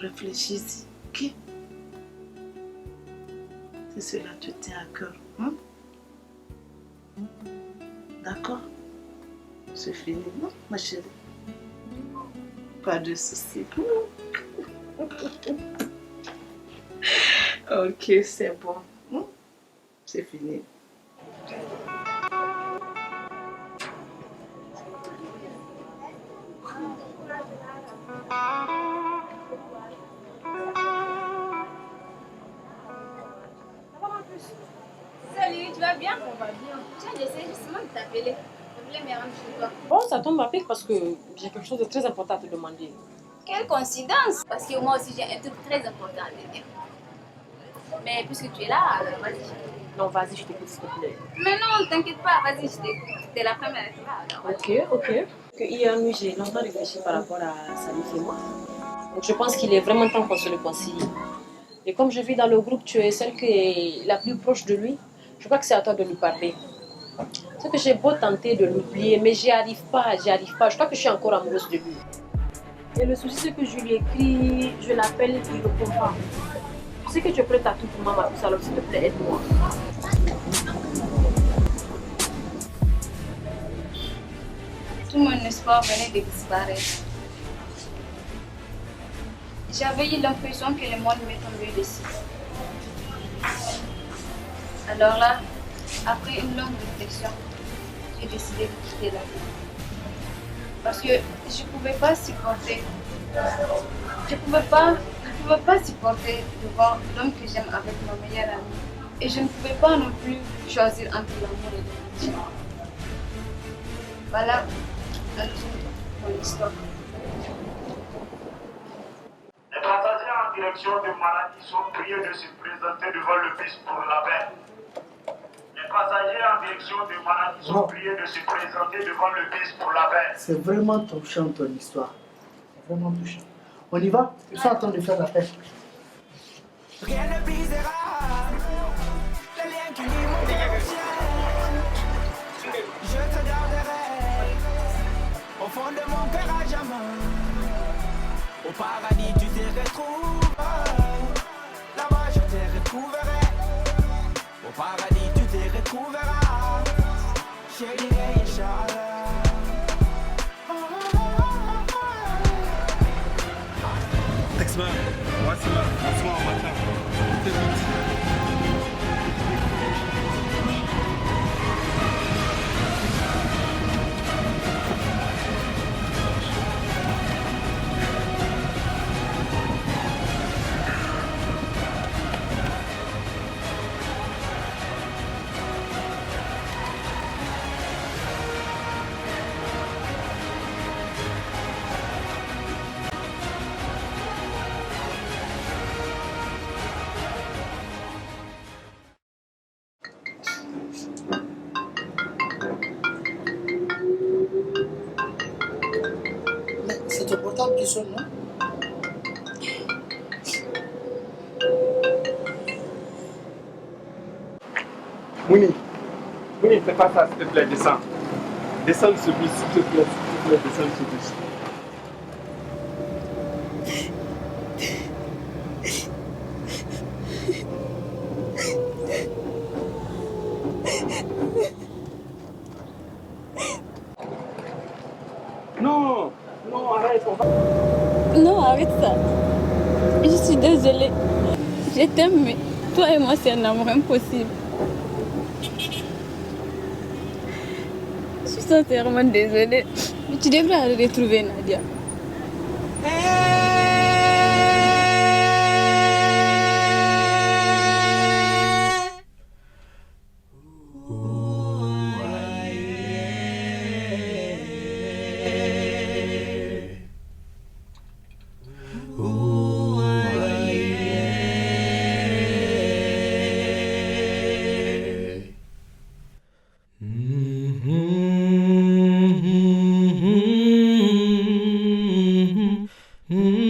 réfléchis-y, ok? Si cela te tient à cœur, hein? D'accord? C'est fini, non, ma chérie? Pas de soucis. Ok, c'est bon. Hein? C'est fini. Salut, tu vas bien? On va bien. Tiens, j'essaie justement de t'appeler. Je voulais me rendre chez toi. Bon, ça tombe à pic parce que j'ai quelque chose de très important à te demander. Quelle coïncidence! Parce que moi aussi j'ai un truc très important à te dire. Mais puisque tu es là, alors vas-y. Non, vas-y, je t'écoute s'il te plaît. Mais non, t'inquiète pas, vas-y, je t'écoute. T'es la première à être là, alors. Ok. Hier nuit, j'ai longtemps réfléchi par rapport à Salif et moi. Donc je pense qu'il est vraiment temps qu'on se réconcilie. Et comme je vis dans le groupe, tu es celle qui est la plus proche de lui. Je crois que c'est à toi de lui parler. C'est que j'ai beau tenter de l'oublier, mais j'y arrive pas. Je crois que je suis encore amoureuse de lui. Et le souci, c'est que je lui écris, je l'appelle, il ne répond pas. Je sais que tu es prête à tout pour moi, ma puce, alors s'il te plaît, aide-moi. Tout mon espoir venait de disparaître. J'avais eu l'impression que le monde m'est tombé dessus. Alors là, après une longue réflexion, j'ai décidé de quitter la vie. Parce que je ne pouvais pas supporter. Je ne pouvais pas supporter de voir l'homme que j'aime avec ma meilleure amie. Et je ne pouvais pas non plus choisir entre l'amour et l'amitié. Voilà un tout mon histoire. Les passagers en direction de Maradi sont priés de se présenter devant le bus pour la paix. Les passagers en direction de Maradi sont priés de se présenter devant le bus pour la paix. C'est vraiment touchant ton histoire. C'est vraiment touchant. On y va? Ils sont en train de faire la paix. Rien ne brisera les liens qui lient mon quotidien. Je te garderai au fond de mon cœur à jamais. Au paradis tu te retrouves. Là-bas je te retrouverai. Au paradis tu te retrouveras. Chérie, Inch'Allah. Texma, Wassima, Asma, Matin. Très vite. C'est ton portable qui sonne, non? Mouni, fais pas ça, s'il te plaît, descends. Descends de ce bus, s'il te plaît, descends de ce bus. Non, arrête, on va... Non, arrête ça. Je suis désolée. Je t'aime, mais toi et moi, c'est un amour impossible. Je suis sincèrement désolée. Mais tu devrais retrouver Nadia. Mm-hmm.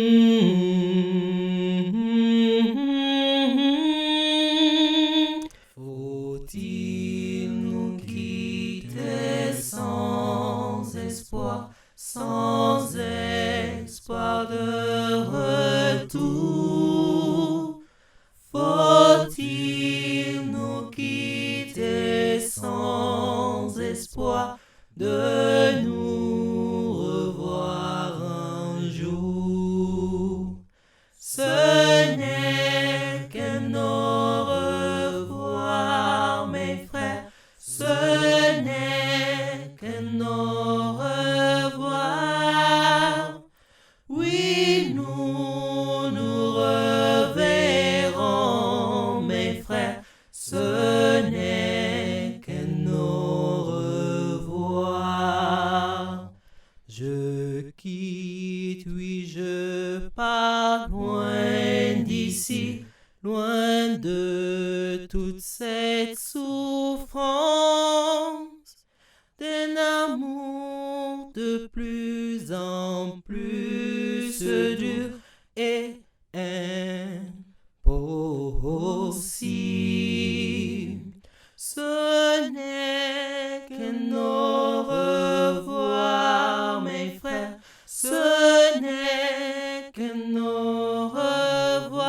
tout. Faut-il nous quitter sans espoir de nous revoir un jour? Ce n'est qu'un au revoir, mes frères, ce n'est qu'un au revoir. Oui, nous nous reverrons, mes frères, ce n'est qu'un au revoir. Je quitte, oui, je pars loin d'ici, loin de toute cette souffrance, d'un amour de plus en plus dur et impossible. Ce n'est qu'un au revoir, mes frères, ce n'est qu'un au revoir.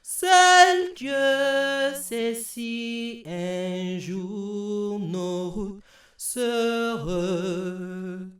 Seul Dieu sait si un jour nos routes se recroiseront.